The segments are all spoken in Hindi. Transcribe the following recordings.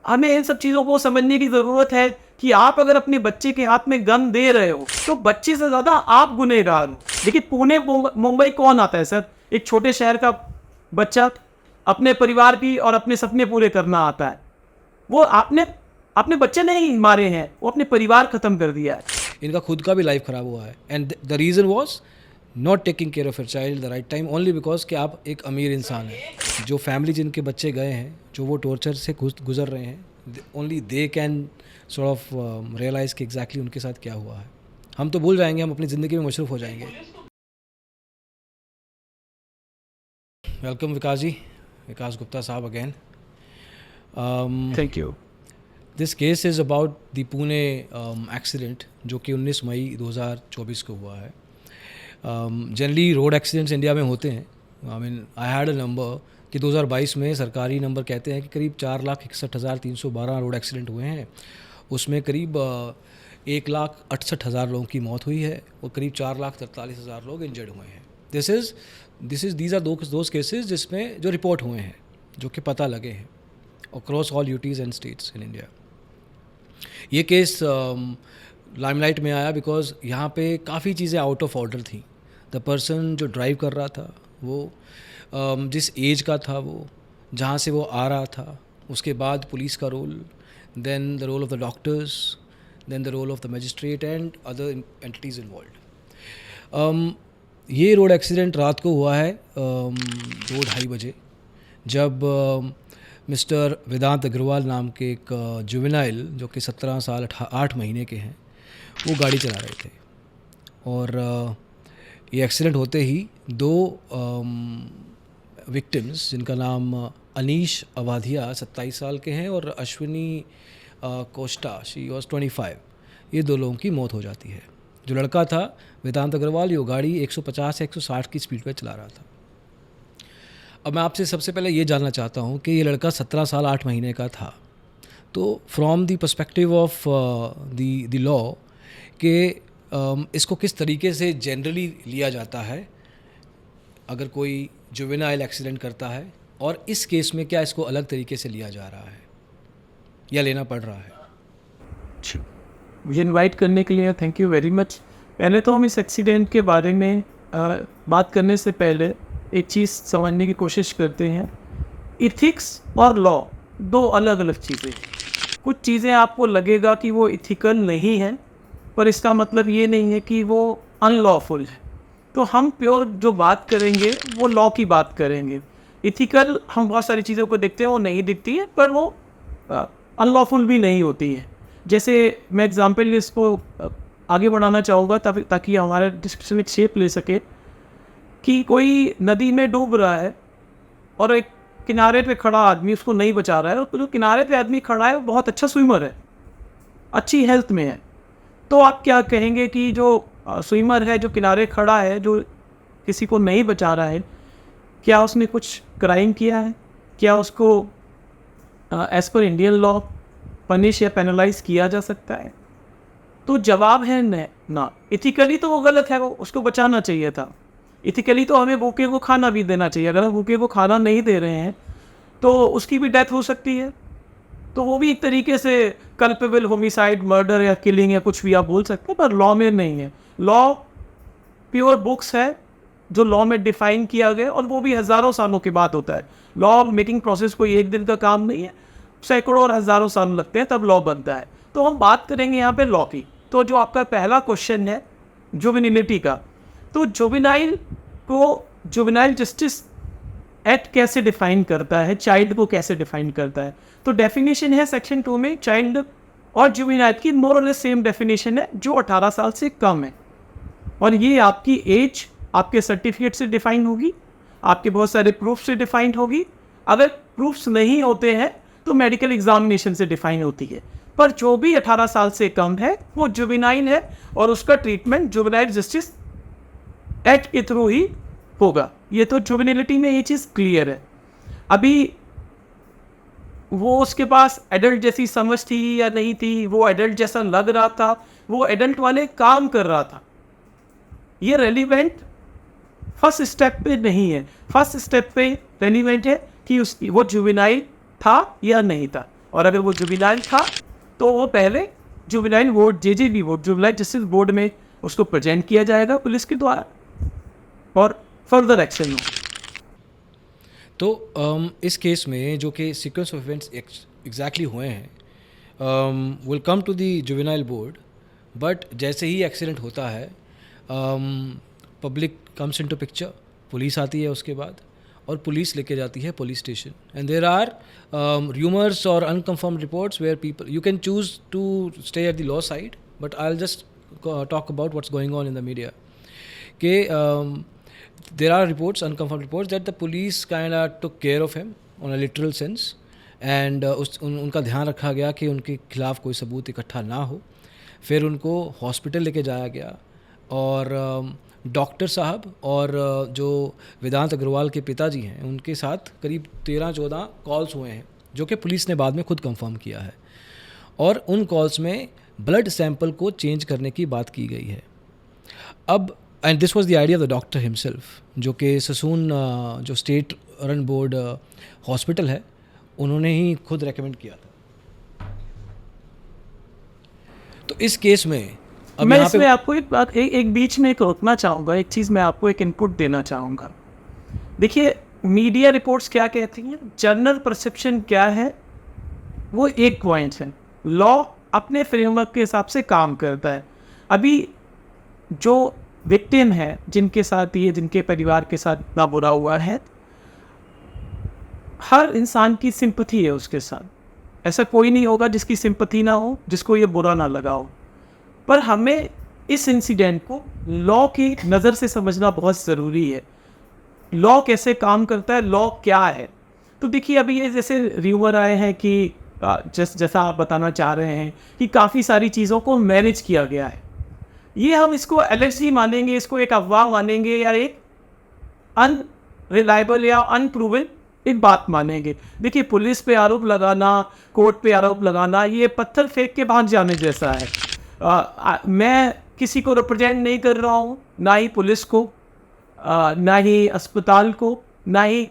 हमें इन सब चीज़ों को समझने की ज़रूरत है कि आप अगर अपने बच्चे के हाथ में गन दे रहे हो तो बच्चे से ज़्यादा आप गुनहगार हो। देखिए पुणे मुंबई कौन आता है सर? एक छोटे शहर का बच्चा अपने परिवार की और अपने सपने पूरे करना आता है। वो आपने बच्चे नहीं मारे हैं, वो अपने परिवार खत्म कर दिया है। इनका खुद का भी लाइफ ख़राब हुआ है and the reason was not taking care of your child the right time only because कि आप एक अमीर इंसान हैं। जो फैमिली जिनके बच्चे गए हैं, जो वो टॉर्चर से गुजर रहे हैं, only they can sort of realise कि एग्जैक्टली उनके साथ क्या हुआ है। हम तो भूल जाएंगे, हम अपनी ज़िंदगी में मशरूफ़ हो जाएंगे। वेलकम विकास जी, विकास गुप्ता साहब again. Thank you. This case is about the Pune accident जो कि 19 मई 2024 को हुआ है। जनरली रोड एक्सीडेंट्स इंडिया में होते हैं। आई हैड अ नंबर कि 2022 में सरकारी नंबर कहते हैं कि करीब 4,61,312 रोड एक्सीडेंट हुए हैं। उसमें करीब 1,68,000 लोगों की मौत हुई है और करीब 4,43,000 लोग इंजर्ड हुए हैं। दीज आर दोज केसेस जिसमें जो रिपोर्ट हुए हैं, जो कि पता लगे हैं across all UTs and states in India. ये केस लाइमलाइट में आया बिकॉज यहाँ पे काफ़ी चीज़ें आउट ऑफ ऑर्डर थी। द पर्सन जो ड्राइव कर रहा था वो जिस एज का था, वो जहाँ से वो आ रहा था, उसके बाद पुलिस का role, then the role of the doctors, then the role of the magistrate and other entities involve. ये रोड एक्सीडेंट रात को हुआ है 2-2:30 बजे, जब मिस्टर वेदांत अग्रवाल नाम के एक जुवेनाइल जो कि 17 साल 8 महीने के हैं, वो गाड़ी चला रहे थे। और ये एक्सीडेंट होते ही 2 विक्टिम्स जिनका नाम अनीश अवाधिया 27 साल के हैं और अश्विनी कोस्टा शी वॉज 25, ये 2 लोगों की मौत हो जाती है। जो लड़का था वेदांत अग्रवाल, ये गाड़ी 150 से 160 की स्पीड पर चला रहा था। अब मैं आपसे सबसे पहले ये जानना चाहता हूँ कि ये लड़का 17 साल 8 महीने का था, तो from the perspective of the law कि इसको किस तरीके से जनरली लिया जाता है अगर कोई जुवेनाइल एक्सीडेंट करता है, और इस केस में क्या इसको अलग तरीके से लिया जा रहा है या लेना पड़ रहा है? मुझे इनवाइट करने के लिए थैंक यू वेरी मच। पहले तो हम इस एक्सीडेंट के बारे में बात करने से पहले एक चीज़ समझने की कोशिश करते हैं। इथिक्स और लॉ 2 अलग अलग चीज़ें। कुछ चीज़ें आपको लगेगा कि वो इथिकल नहीं है, पर इसका मतलब ये नहीं है कि वो अनलॉफुल है। तो हम प्योर जो बात करेंगे वो लॉ की बात करेंगे। इथिकल हम बहुत सारी चीज़ों को देखते हैं, वो नहीं दिखती है, पर वो अनलॉफुल भी नहीं होती है। जैसे मैं एग्जांपल इसको आगे बढ़ाना चाहूँगा ताकि हमारा डिस्कशन एक शेप ले सके कि कोई नदी में डूब रहा है और एक किनारे पे खड़ा आदमी उसको नहीं बचा रहा है, और जो किनारे पे आदमी खड़ा है वो बहुत अच्छा स्विमर है, अच्छी हेल्थ में है, तो आप क्या कहेंगे कि जो स्विमर है, जो किनारे खड़ा है, जो किसी को नहीं बचा रहा है, क्या उसने कुछ क्राइम किया है? क्या उसको एज पर इंडियन लॉ पनिश या पेनलाइज किया जा सकता है? तो जवाब है ना। इथिकली तो वो गलत है, वो उसको बचाना चाहिए था। इथिकली तो हमें भूखे को खाना भी देना चाहिए। अगर हम भूखे को खाना नहीं दे रहे हैं तो उसकी भी डेथ हो सकती है, तो वो भी एक तरीके से कल्पेबल होमिसाइड, मर्डर या किलिंग या कुछ भी आप बोल सकते हैं, पर लॉ में नहीं है। लॉ प्योर बुक्स है जो लॉ में डिफाइन किया गया, और वो भी हज़ारों सालों के बाद होता है। लॉ मेकिंग प्रोसेस कोई एक दिन का काम नहीं है, सैकड़ों और हज़ारों साल लगते हैं तब लॉ बनता है। तो हम बात करेंगे यहाँ पे लॉ की। तो जो आपका पहला क्वेश्चन है जुवेनिलिटी का, तो जुवेनाइल जस्टिस एक्ट कैसे डिफाइन करता है, चाइल्ड को कैसे डिफाइन करता है? तो डेफिनेशन है सेक्शन 2 में, चाइल्ड और जुवेनाइल की मोर और लेस सेम डेफिनेशन है, जो 18 साल से कम है। और ये आपकी एज आपके सर्टिफिकेट से डिफाइन होगी, आपके बहुत सारे प्रूफ से डिफाइंड होगी। अगर प्रूफ्स नहीं होते हैं तो मेडिकल एग्जामिनेशन से डिफाइन होती है। पर जो भी 18 साल से कम है वो जुवेनाइल है, और उसका ट्रीटमेंट जुवेनाइल जस्टिस एक्ट के थ्रू ही होगा। ये तो जुवेनिलिटी में ये चीज़ क्लियर है। अभी वो उसके पास एडल्ट जैसी समझ थी या नहीं थी, वो एडल्ट जैसा लग रहा था, वो एडल्ट वाले काम कर रहा था, ये रेलिवेंट फर्स्ट स्टेप पे नहीं है। फर्स्ट स्टेप पे रेलिवेंट है कि वो जुवेनाइल था या नहीं था। और अगर वो जुबिनाइल था तो वो पहले juvenile board JJB board juvenile justice board में उसको प्रेजेंट किया जाएगा पुलिस के द्वारा और फर्दर एक्शन हो। तो इस केस में जो कि सीक्वेंस ऑफ इवेंट्स एग्जैक्टली हुए हैं, will come to the juvenile board, but जैसे ही एक्सीडेंट होता है public comes into picture, police आती है उसके बाद और पुलिस लेके जाती है police station, and there are rumours और unconfirmed reports where people you can choose to stay at the law side, but I will just talk about what's going on in the media के there are reports, unconfirmed reports, that the police kind of took care of him on a literal sense, and उनका ध्यान रखा गया कि उनके खिलाफ कोई सबूत इकट्ठा ना हो। फिर उनको हॉस्पिटल लेके जाया गया और डॉक्टर साहब और जो वेदांत अग्रवाल के पिताजी हैं उनके साथ करीब 13-14 कॉल्स हुए हैं, जो कि पुलिस ने बाद में खुद कंफर्म किया है, और उन कॉल्स में ब्लड सैंपल को चेंज करने की बात की गई है। अब and this was the idea of the doctor himself, जो कि ससून जो स्टेट रन बोर्ड हॉस्पिटल है उन्होंने ही खुद रेकमेंड किया था। तो इस केस में अब मैं इसमें आपको एक बात एक बीच में एक रोकना चाहूँगा, एक चीज़ मैं आपको एक इनपुट देना चाहूँगा। देखिए मीडिया रिपोर्ट्स क्या कहती हैं, जनरल परसेप्शन क्या है, वो एक पॉइंट है, लॉ अपने फ्रेमवर्क के हिसाब से काम करता है। अभी जो विक्टिम है जिनके साथ ये जिनके परिवार के साथ इतना बुरा हुआ है, हर इंसान की सिंपथी है उसके साथ, ऐसा कोई नहीं होगा जिसकी सिंपथी ना हो, जिसको ये बुरा ना लगा हो। पर हमें इस इंसिडेंट को लॉ की नज़र से समझना बहुत ज़रूरी है। लॉ कैसे काम करता है, लॉ क्या है। तो देखिए अभी ये जैसे र्यूमर आए हैं कि जैसा आप बताना चाह रहे हैं कि काफ़ी सारी चीज़ों को मैनेज किया गया है, ये हम इसको एलएसडी मानेंगे, इसको एक अफवाह मानेंगे या एक अनरिलायबल या अनप्रूवन एक बात मानेंगे। देखिए पुलिस पे आरोप लगाना, कोर्ट पे आरोप लगाना, ये पत्थर फेंक के भाग जाने जैसा है। मैं किसी को रिप्रेजेंट नहीं कर रहा हूँ, ना ही पुलिस को, ना ही अस्पताल को, ना ही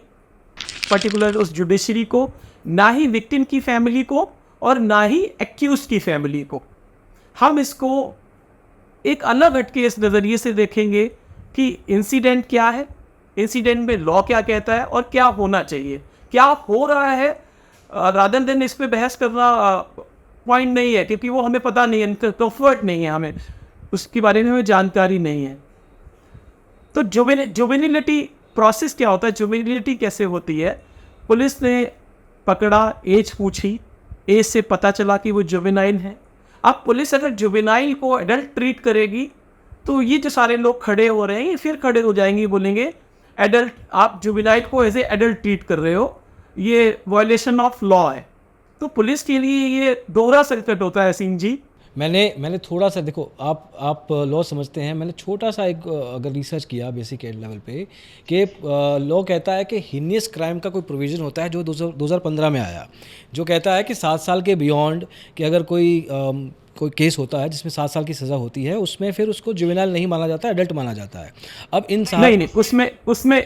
पर्टिकुलर उस जुडिशरी को, ना ही विक्टिम की फैमिली को, और ना ही एक्यूज की फैमिली को। हम इसको एक अलग हटके इस नज़रिए से देखेंगे कि इंसिडेंट क्या है, इंसिडेंट में लॉ क्या कहता है और क्या होना चाहिए, क्या हो रहा है। रादर देन इस पे बहस करना पॉइंट नहीं है, क्योंकि वो हमें पता नहीं है, कंफर्ट नहीं है, हमें उसके बारे में हमें जानकारी नहीं है। तो जुवेनिलिटी प्रोसेस क्या होता है, जुवेनिलिटी कैसे होती है। पुलिस ने पकड़ा, एज पूछी, एज से पता चला कि वो जुवेनाइल है। अब पुलिस अगर जुवेनाइल को एडल्ट ट्रीट करेगी तो ये जो सारे लोग खड़े हो रहे हैं ये फिर खड़े हो जाएंगे, बोलेंगे एडल्ट, आप जुवेनाइल को एज ए एडल्ट ट्रीट कर रहे हो, ये वायलेशन ऑफ लॉ है। तो पुलिस के लिए ये दोहरा संकट होता है सिंह जी। मैंने थोड़ा सा, देखो आप लॉ समझते हैं, मैंने छोटा सा एक अगर रिसर्च किया बेसिक एड लेवल पे कि लॉ कहता है कि हीनियस क्राइम का कोई प्रोविज़न होता है जो 2015 में आया, जो कहता है कि 7 साल के बियॉन्ड कि अगर कोई केस होता है जिसमें 7 साल की सज़ा होती है, उसमें फिर उसको जुवेनाइल नहीं माना जाता, एडल्ट माना जाता है। अब इन नहीं,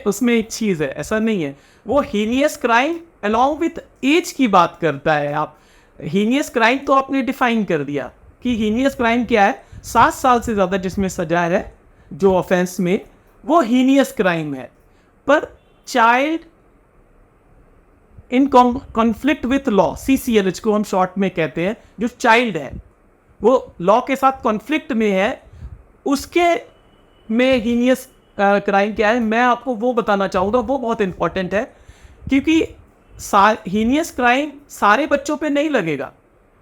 उसमें एक चीज़ है, ऐसा नहीं है, वो heinous crime along with age की बात करता है। आप हीनियस क्राइम तो आपने डिफाइन कर दिया कि हीनियस क्राइम क्या है, 7 साल से ज़्यादा जिसमें सजा है जो ऑफेंस में, वो हीनियस क्राइम है। पर child in conflict with law, CCLH को हम शॉर्ट में कहते हैं, जो चाइल्ड है वो लॉ के साथ कॉन्फ्लिक्ट में है, उसके में हीनियस क्राइम क्या है, मैं आपको वो बताना चाहूँगा, वो बहुत इंपॉर्टेंट है। क्योंकि हीनियस क्राइम सारे बच्चों पे नहीं लगेगा।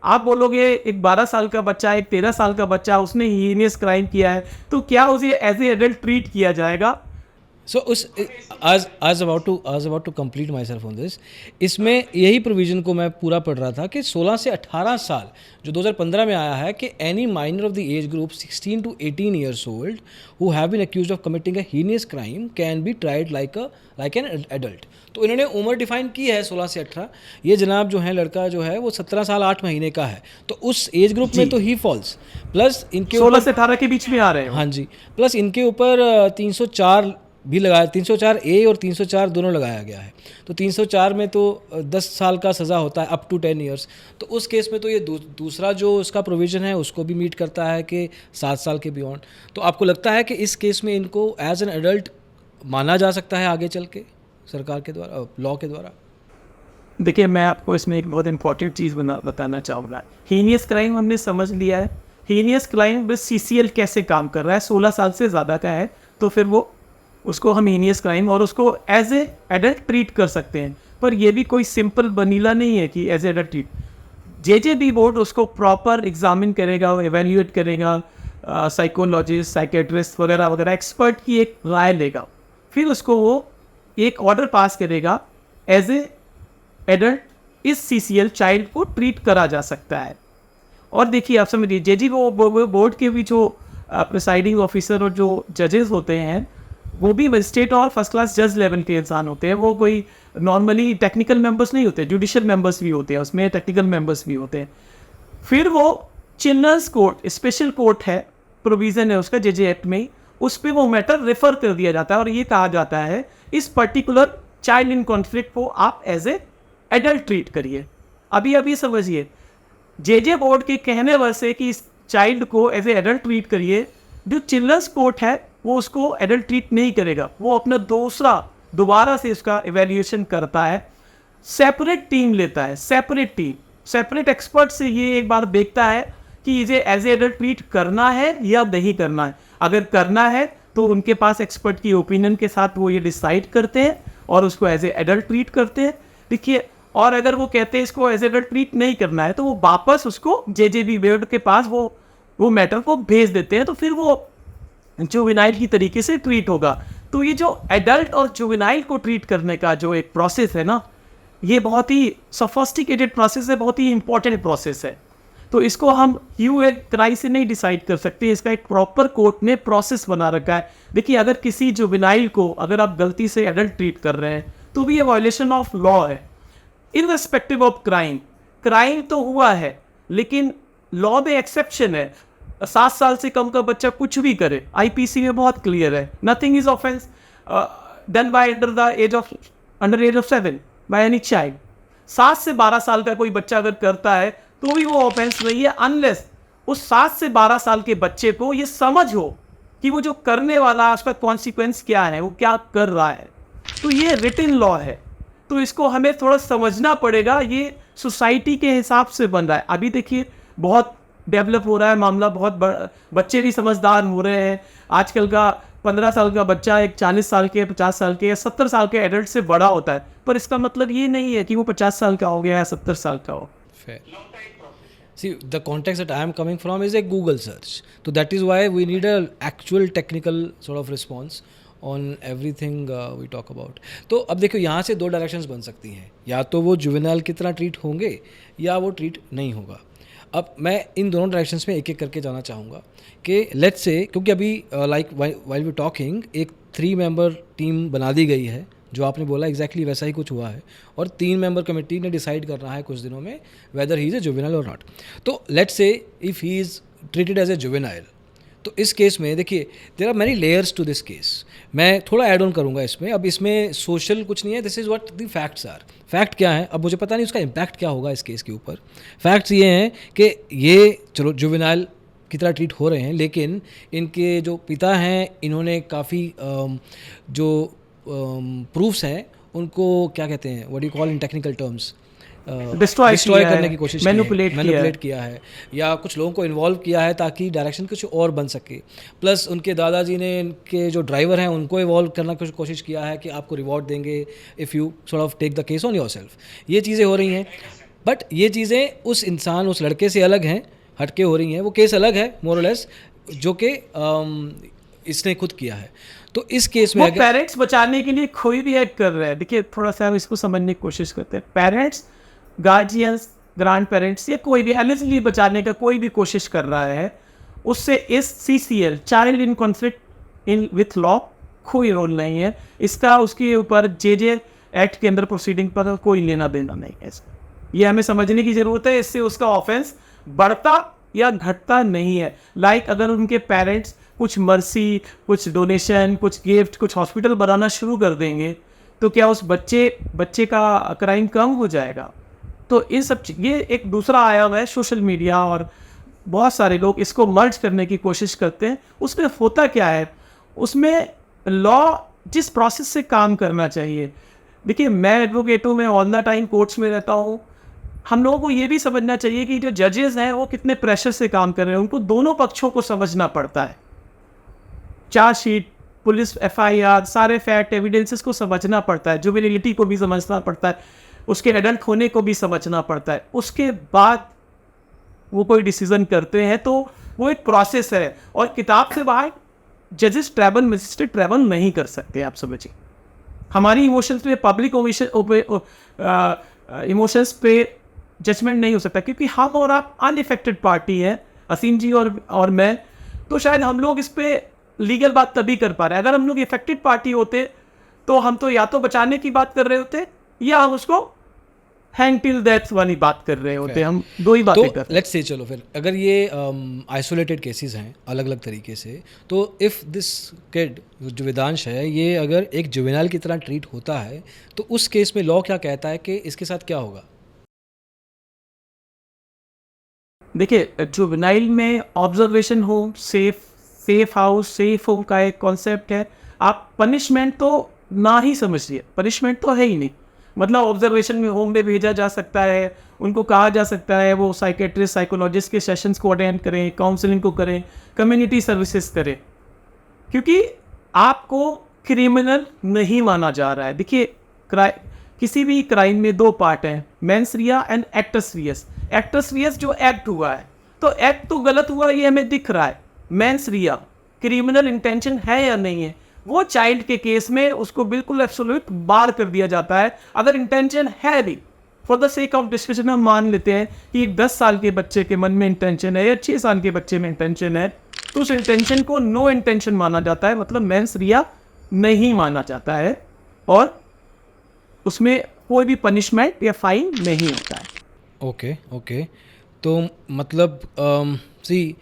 आप बोलोगे एक 12 साल का बच्चा, एक 13 साल का बच्चा, उसने हीनियस क्राइम किया है, तो क्या उसे एज ए एडल्ट ट्रीट किया जाएगा? सो उस आज about to complete myself on this, इसमें यही प्रोविज़न को मैं पूरा पढ़ रहा था कि 16 से 18 साल जो 2015 में आया है कि any minor of the age group 16 to 18 years old who have been accused of committing a heinous crime can be tried like an adult। तो इन्होंने उम्र डिफाइन की है 16 से 18। ये जनाब जो है लड़का जो है वो 17 साल 8 महीने का है, तो उस एज ग्रुप में तो ही फॉल्स, प्लस इनके 16 से 18 के बीच में आ रहे हैं। हाँ जी, प्लस इनके ऊपर 304 भी लगाया, 304 ए और 304 दोनों लगाया गया है। तो 304 में तो 10 साल का सज़ा होता है, अप टू 10 ईयर्स। तो उस केस में तो ये दूसरा जो उसका प्रोविज़न है उसको भी मीट करता है कि 7 साल के बियॉन्ड। तो आपको लगता है कि इस केस में इनको एज एन एडल्ट माना जा सकता है आगे चल के सरकार के द्वारा, लॉ के द्वारा? देखिए, मैं आपको इसमें एक बहुत इंपॉर्टेंट चीज़ बताना चाहूँगा। हीनियस क्राइम हमने समझ लिया है। हीनियस क्राइम बस CCL कैसे काम कर रहा है, 16 साल से ज़्यादा का है तो फिर वो उसको हम हीनियस क्राइम और उसको एज ए एडल्ट ट्रीट कर सकते हैं। पर ये भी कोई सिंपल वनीला नहीं है कि as adult treat. JJB board उसको प्रॉपर एग्जामिन करेगा, एवेल्यूएट करेगा, साइकोलॉजिस्ट, साइकेट्रिस्ट वगैरह वगैरह एक्सपर्ट की एक राय लेगा, फिर उसको वो एक ऑर्डर पास करेगा, एज ए एडल्ट इस CCL चाइल्ड को ट्रीट करा जा सकता है। और देखिए, आप समझिए, JJB बोर्ड के भी जो प्रिसाइडिंग ऑफिसर और जो जजेस होते हैं वो भी मजिस्ट्रेट और फर्स्ट क्लास जज लेवल के इंसान होते हैं। वो कोई नॉर्मली टेक्निकल मेंबर्स नहीं होते, जुडिशियल मेंबर्स भी होते हैं, उसमें टेक्निकल मेंबर्स भी होते हैं। फिर वो चिल्ड्रंस कोर्ट, स्पेशल कोर्ट है, प्रोविज़न है उसका JJ एक्ट में, उस पर वो मैटर रेफर कर दिया जाता है और ये कहा जाता है इस पर्टिकुलर चाइल्ड इन कॉन्फ्लिक्ट को आप एज ए एडल्ट ट्रीट करिए। अभी समझिए, JJ बोर्ड के कहने वैसे कि इस चाइल्ड को एज ए एडल्ट ट्रीट करिए, जो चिल्ड्रंस कोर्ट है वो उसको एडल्ट ट्रीट नहीं करेगा, वो अपना दोबारा से उसका एवेल्यूएशन करता है, सेपरेट टीम लेता है, सेपरेट एक्सपर्ट से ये एक बार देखता है कि इसे एज ए एडल्ट ट्रीट करना है या नहीं करना है। अगर करना है तो उनके पास एक्सपर्ट की ओपिनियन के साथ वो ये डिसाइड करते हैं और उसको एज ए एडल्ट ट्रीट करते हैं। देखिए, और अगर वो कहते हैं इसको एज एडल्ट ट्रीट नहीं करना है तो वो वापस उसको JJB बोर्ड के पास वो मैटर को भेज देते हैं, तो फिर वो जुवेनाइल की तरीके से ट्रीट होगा। तो ये जो एडल्ट और जुवेनाइल को ट्रीट करने का जो एक प्रोसेस है ना, ये बहुत ही सोफिस्टिकेटेड प्रोसेस है, बहुत ही इंपॉर्टेंट प्रोसेस है। तो इसको हम ह्यू एंड क्राई से नहीं डिसाइड कर सकते, इसका एक प्रॉपर कोर्ट ने प्रोसेस बना रखा है। देखिए, अगर किसी जुवेनाइल को अगर आप गलती से एडल्ट ट्रीट कर रहे हैं तो भी ये वायलेशन ऑफ लॉ है, इररिस्पेक्टिव ऑफ क्राइम तो हुआ है, लेकिन लॉ में एक्सेप्शन है। 7 साल से कम का बच्चा कुछ भी करे, IPC में बहुत क्लियर है, nothing is offence done by under as of 7 by any child. 7 से 12 साल का कोई बच्चा अगर करता है तो भी वो ऑफेंस नहीं है, अनलेस उस 7 से 12 साल के बच्चे को ये समझ हो कि वो जो करने वाला उसका कॉन्सिक्वेंस क्या है, वो क्या कर रहा है। तो ये रिटन लॉ है, तो इसको हमें थोड़ा समझना पड़ेगा। ये सोसाइटी के हिसाब से बन रहा है। अभी देखिए, बहुत डेवलप हो रहा है मामला, बहुत बच्चे भी समझदार हो रहे हैं। आजकल का 15 साल का बच्चा एक 40 साल के, 50 साल के या 70 साल के एडल्ट से बड़ा होता है, पर इसका मतलब ये नहीं है कि वो 50 साल का हो गया या 70 साल का हो। Fair. See, the context that I am coming from is a Google search. So that is why we need an actual technical sort of response on everything we talk about. तो अब देखो, यहाँ से 2 डायरेक्शंस बन सकती हैं, या तो वो जुवेनाइल की तरह ट्रीट होंगे या वो ट्रीट नहीं होगा। अब मैं इन दोनों डायरेक्शंस में एक एक करके जाना चाहूँगा कि लेट्स से, क्योंकि अभी लाइक वाइल वी टॉकिंग एक 3 मेंबर टीम बना दी गई है, जो आपने बोला एग्जैक्टली वैसा ही कुछ हुआ है, और 3 मेंबर कमेटी ने डिसाइड करना है कुछ दिनों में whether he is a juvenile और नॉट। तो let's say if he is treated as a juvenile, तो इस केस में देखिए there are many layers to this case. मैं थोड़ा ऐड ऑन करूँगा इसमें। अब इसमें सोशल कुछ नहीं है, this is what the facts are. Fact क्या है, अब मुझे पता नहीं उसका इम्पैक्ट क्या होगा इस केस के ऊपर। फैक्ट्स ये हैं कि ये चलो जुवेनाइल की तरह ट्रीट हो रहे हैं, लेकिन इनके जो पिता हैं इन्होंने काफ़ी जो प्रूफ्स हैं उनको क्या कहते हैं, what do you call in technical terms, destroy करने की कोशिश, मैनिपुलेट किया है, या कुछ लोगों को इन्वॉल्व किया है ताकि डायरेक्शन कुछ और बन सके। प्लस उनके दादाजी ने इनके जो ड्राइवर हैं उनको इन्वॉल्व करने की कोशिश किया है कि आपको रिवॉर्ड देंगे if you sort of take the case on yourself. ये चीज़ें हो रही हैं, बट ये चीज़ें उस इंसान, उस लड़के से अलग हैं, हटके हो रही हैं। वो केस अलग है मोर और लेस, जो कि इसने खुद किया है। तो इस केस में पेरेंट्स बचाने के लिए कोई भी एक्ट कर रहा है। देखिए, थोड़ा सा हम इसको समझने की कोशिश करते हैं। पेरेंट्स, गार्जियंस, ग्रैंड पेरेंट्स, या कोई भी एलिजिबली बचाने का कोई भी कोशिश कर रहा है, उससे इस CCL child in conflict in with law कोई रोल नहीं है। इसका उसके ऊपर JJ एक्ट के अंदर प्रोसीडिंग पर कोई लेना देना नहीं है। ये हमें समझने की ज़रूरत है। इससे उसका ऑफेंस बढ़ता या घटता नहीं है। लाइक अगर उनके पेरेंट्स कुछ मर्सी, कुछ डोनेशन, कुछ गिफ्ट, कुछ हॉस्पिटल बनाना शुरू कर देंगे, तो क्या उस बच्चे का क्राइम कम हो जाएगा? तो इन सब ये एक दूसरा आयाम है सोशल मीडिया, और बहुत सारे लोग इसको मर्ज करने की कोशिश करते हैं। उसमें होता क्या है, उसमें लॉ जिस प्रोसेस से काम करना चाहिए, देखिए मैं एडवोकेट हूँ, मैं ऑल द टाइम कोर्ट्स में रहता हूँ। हम लोगों को ये भी समझना चाहिए कि जो जजेस हैं वो कितने प्रेशर से काम कर रहे हैं, उनको दोनों पक्षों को समझना पड़ता है। चार्जशीट, पुलिस एफआईआर, सारे फैक्ट एविडेंसेस को समझना पड़ता है, जुबिलिटी को भी समझना पड़ता है, उसके एडल्ट होने को भी समझना पड़ता है। उसके बाद वो कोई डिसीजन करते हैं, तो वो एक प्रोसेस है, और किताब से बाहर जजेस ट्रैवल, मजिस्ट्रेट ट्रैवल नहीं कर सकते। आप समझिए, हमारी इमोशंस पे, पब्लिक इमोशंस पे जजमेंट नहीं हो सकता, क्योंकि हम और आप अनइफेक्टेड पार्टी है, असीम जी और मैं। तो शायद हम लोग इस पे लीगल बात तभी कर पा रहे हैं। अगर हम लोग इफेक्टेड पार्टी होते तो हम तो या तो बचाने की बात कर रहे होते, या हम उसको हैंग टिल डेथ वाली बात कर रहे होते। हम दो ही बातें कर रहे हैं। लेट्स से चलो फिर अगर ये आइसोलेटेड केसेस हैं अलग अलग तरीके से, तो इफ़ दिस किड जो वेदांश है ये अगर एक जुवेनाइल की तरह ट्रीट होता है, तो उस केस में लॉ क्या कहता है कि इसके साथ क्या होगा? देखिए, जुवेनाइल में observation home, safe house, safe home का एक कॉन्सेप्ट है। आप पनिशमेंट तो ना ही समझिए, पनिशमेंट तो है ही नहीं। मतलब ऑब्जर्वेशन में होम में भेजा जा सकता है, उनको कहा जा सकता है वो साइकेट्रिस्ट, साइकोलॉजिस्ट के सेशंस को अटेंड करें, काउंसलिंग को करें, कम्युनिटी सर्विसेज करें, क्योंकि आपको क्रिमिनल नहीं माना जा रहा है। देखिए, किसी भी क्राइम में दो पार्ट हैं, mens rea and actus reus. Actus reus जो एक्ट हुआ है, तो एक्ट तो गलत हुआ, ये हमें दिख रहा है। मेंस रिया, क्रिमिनल इंटेंशन है या नहीं है, वो चाइल्ड के केस में उसको बिल्कुल एब्सोल्यूट बार कर दिया जाता है। अगर इंटेंशन है भी, for the sake of discussion हम मान लेते हैं कि 10 साल के बच्चे के मन में इंटेंशन है, या 6 साल के बच्चे में इंटेंशन है, तो उस इंटेंशन को नो इंटेंशन माना जाता है, मतलब मेंस रिया नहीं माना जाता है, और उसमें कोई भी पनिशमेंट या फाइन नहीं होता है। ओके तो मतलब सी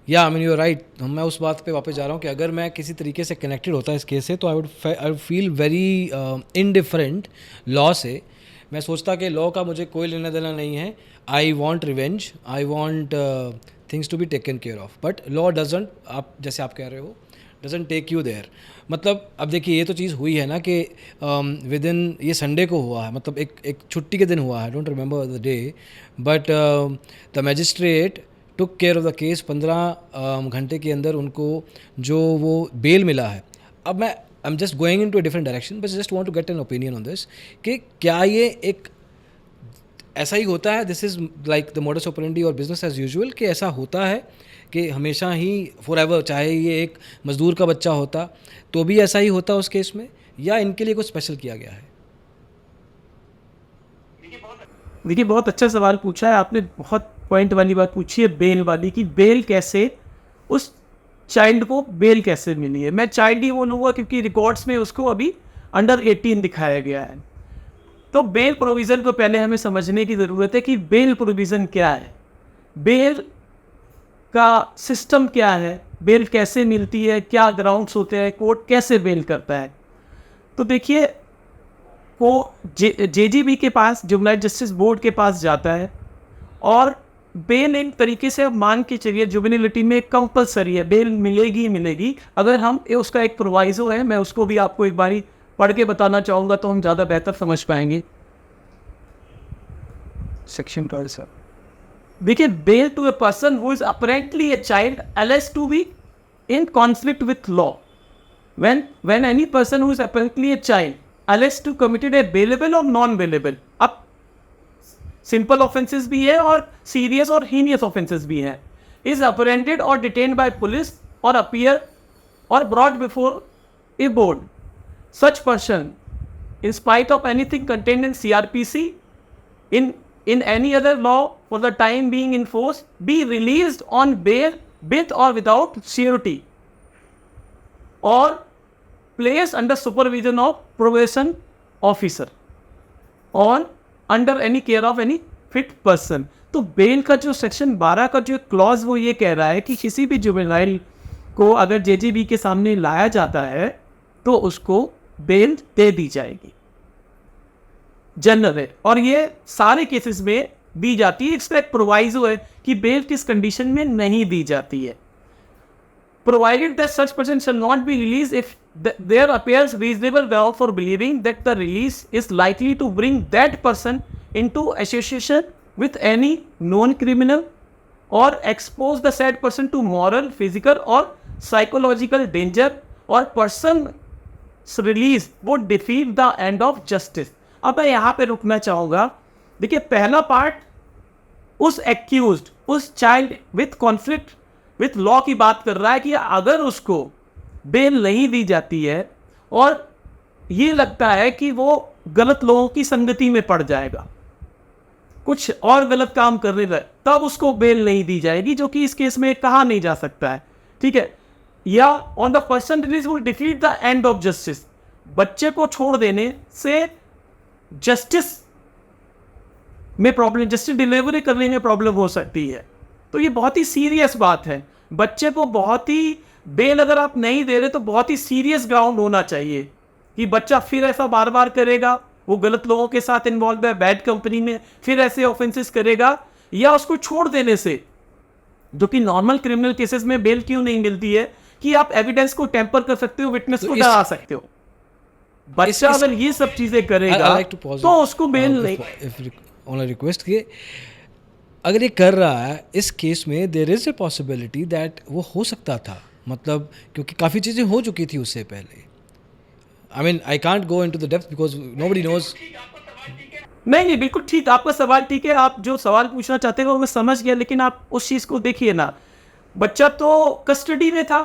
या I mean you are right. मैं उस बात पे वापस जा रहा हूँ कि अगर मैं किसी तरीके से कनेक्टेड होता इस केस से, तो I would feel very indifferent law से। मैं सोचता कि लॉ का मुझे कोई लेना देना नहीं है, I want revenge, I want things to be taken care of, but law doesn't, आप जैसे आप कह रहे हो, डजेंट टेक यू देयर। मतलब अब देखिए ये तो चीज़ हुई है ना कि विद इन, ये संडे को हुआ है, मतलब एक छुट्टी के दिन हुआ है, don't remember the day, but the magistrate took care of the case. 15 घंटे के अंदर उनको जो वो बेल मिला है। अब मैं I am just going into a different direction, but just want to get an opinion on this कि क्या ये एक ऐसा ही होता है, this is like the modus operandi और बिजनेस एज यूजुअल, कि ऐसा होता है कि हमेशा ही फॉर एवर, चाहे ये एक मज़दूर का बच्चा होता तो भी ऐसा ही होता उस केस में, या इनके लिए कुछ स्पेशल किया गया है? देखिए, बहुत अच्छा सवाल पूछा है आपने, बहुत पॉइंट वाली बात पूछी है, बेल वाली, कि बेल कैसे, उस चाइल्ड को बेल कैसे मिली है। मैं चाइल्ड ही बोलूँगा क्योंकि रिकॉर्ड्स में उसको अभी अंडर 18 दिखाया गया है। तो बेल प्रोविज़न को पहले हमें समझने की ज़रूरत है कि बेल प्रोविज़न क्या है, बेल का सिस्टम क्या है, बेल कैसे मिलती है, क्या ग्राउंड्स होते हैं, कोर्ट कैसे बेल करता है। तो देखिए, वो जेजीबी के पास, जुवेनाइल जस्टिस बोर्ड के पास जाता है, और बेल एक तरीके से मान के चलिए जुवेनिलिटी में कंपलसरी है, बेल मिलेगी ही मिलेगी। अगर हम उसका एक प्रोवाइजो है, मैं उसको भी आपको एक बारी पढ़ के बताना चाहूँगा, तो हम ज़्यादा बेहतर समझ पाएंगे। सेक्शन 12 सर, देखिए, bail to a person who is apparently a child alleged to be in conflict with law. When any person who is apparently a child alleged to committed a bailable or non-bailable, अब सिंपल ऑफेंसेस भी है और सीरियस और हीनियस ऑफेंसेस भी हैं, इज अपरेंडेड और डिटेन्ड बाय पुलिस और अपीयर और brought before A board, such person in spite of anything contained in CRPC, in any other law for the time being in force, be released on bail with or without surety, or placed under supervision of probation officer, or under any care of any fit person. तो बेल का जो सेक्शन 12 का जो क्लॉज वो ये कह रहा है कि किसी भी जुवेनाइल को अगर जेजेबी के सामने लाया जाता है तो उसको बेल दे दी जाएगी जनरल है, और ये सारे केसेस में दी जाती है। इसका एक प्रोवाइजो है कि बेल किस कंडीशन में नहीं दी जाती है। Provided that such person shall not be released if there appears reasonable ground for believing that the release is likely to bring that person into association with any known criminal or expose the said person to moral, physical or psychological danger, or person's release would defeat the end of justice। अब मैं यहाँ पे रुकना चाहूँगा। देखिए, पहला पार्ट उस एक्यूज्ड, उस child with conflict with law की बात कर रहा है कि अगर उसको बेल नहीं दी जाती है और ये लगता है कि वो गलत लोगों की संगति में पड़ जाएगा, कुछ और गलत काम करने लगे, तब उसको बेल नहीं दी जाएगी, जो कि इस केस में कहा नहीं जा सकता है। ठीक है, या on the person release will defeat the end of justice, बच्चे को छोड़ देने से जस्टिस में प्रॉब्लम, जस्टिस डिलीवरी करने में प्रॉब्लम हो सकती है। तो ये बहुत ही सीरियस बात है। बच्चे को बहुत ही, बेल अगर आप नहीं दे रहे तो बहुत ही सीरियस ग्राउंड होना चाहिए कि बच्चा फिर ऐसा बार बार करेगा, वो गलत लोगों के साथ इन्वॉल्व है, बैड कंपनी में फिर ऐसे ऑफेंसेस करेगा, या उसको छोड़ देने से, जो कि नॉर्मल क्रिमिनल केसेस में बेल क्यों नहीं मिलती है कि आप एविडेंस को टेम्पर कर सकते हो, विटनेस को डरा सकते हो। बच्चा अगर ये सब चीजें करेगा तो उसको बेल नहीं। ऑन रिक्वेस्ट कि अगर ये कर रहा है इस केस में there is a possibility that वो हो सकता था, मतलब क्योंकि काफ़ी चीज़ें हो चुकी थी उससे पहले। I mean I can't go into the depth because nobody knows. नहीं, बिल्कुल ठीक, आपका सवाल ठीक है, आप जो सवाल पूछना चाहते हो मैं समझ गया, लेकिन आप उस चीज़ को देखिए ना, बच्चा तो कस्टडी में था,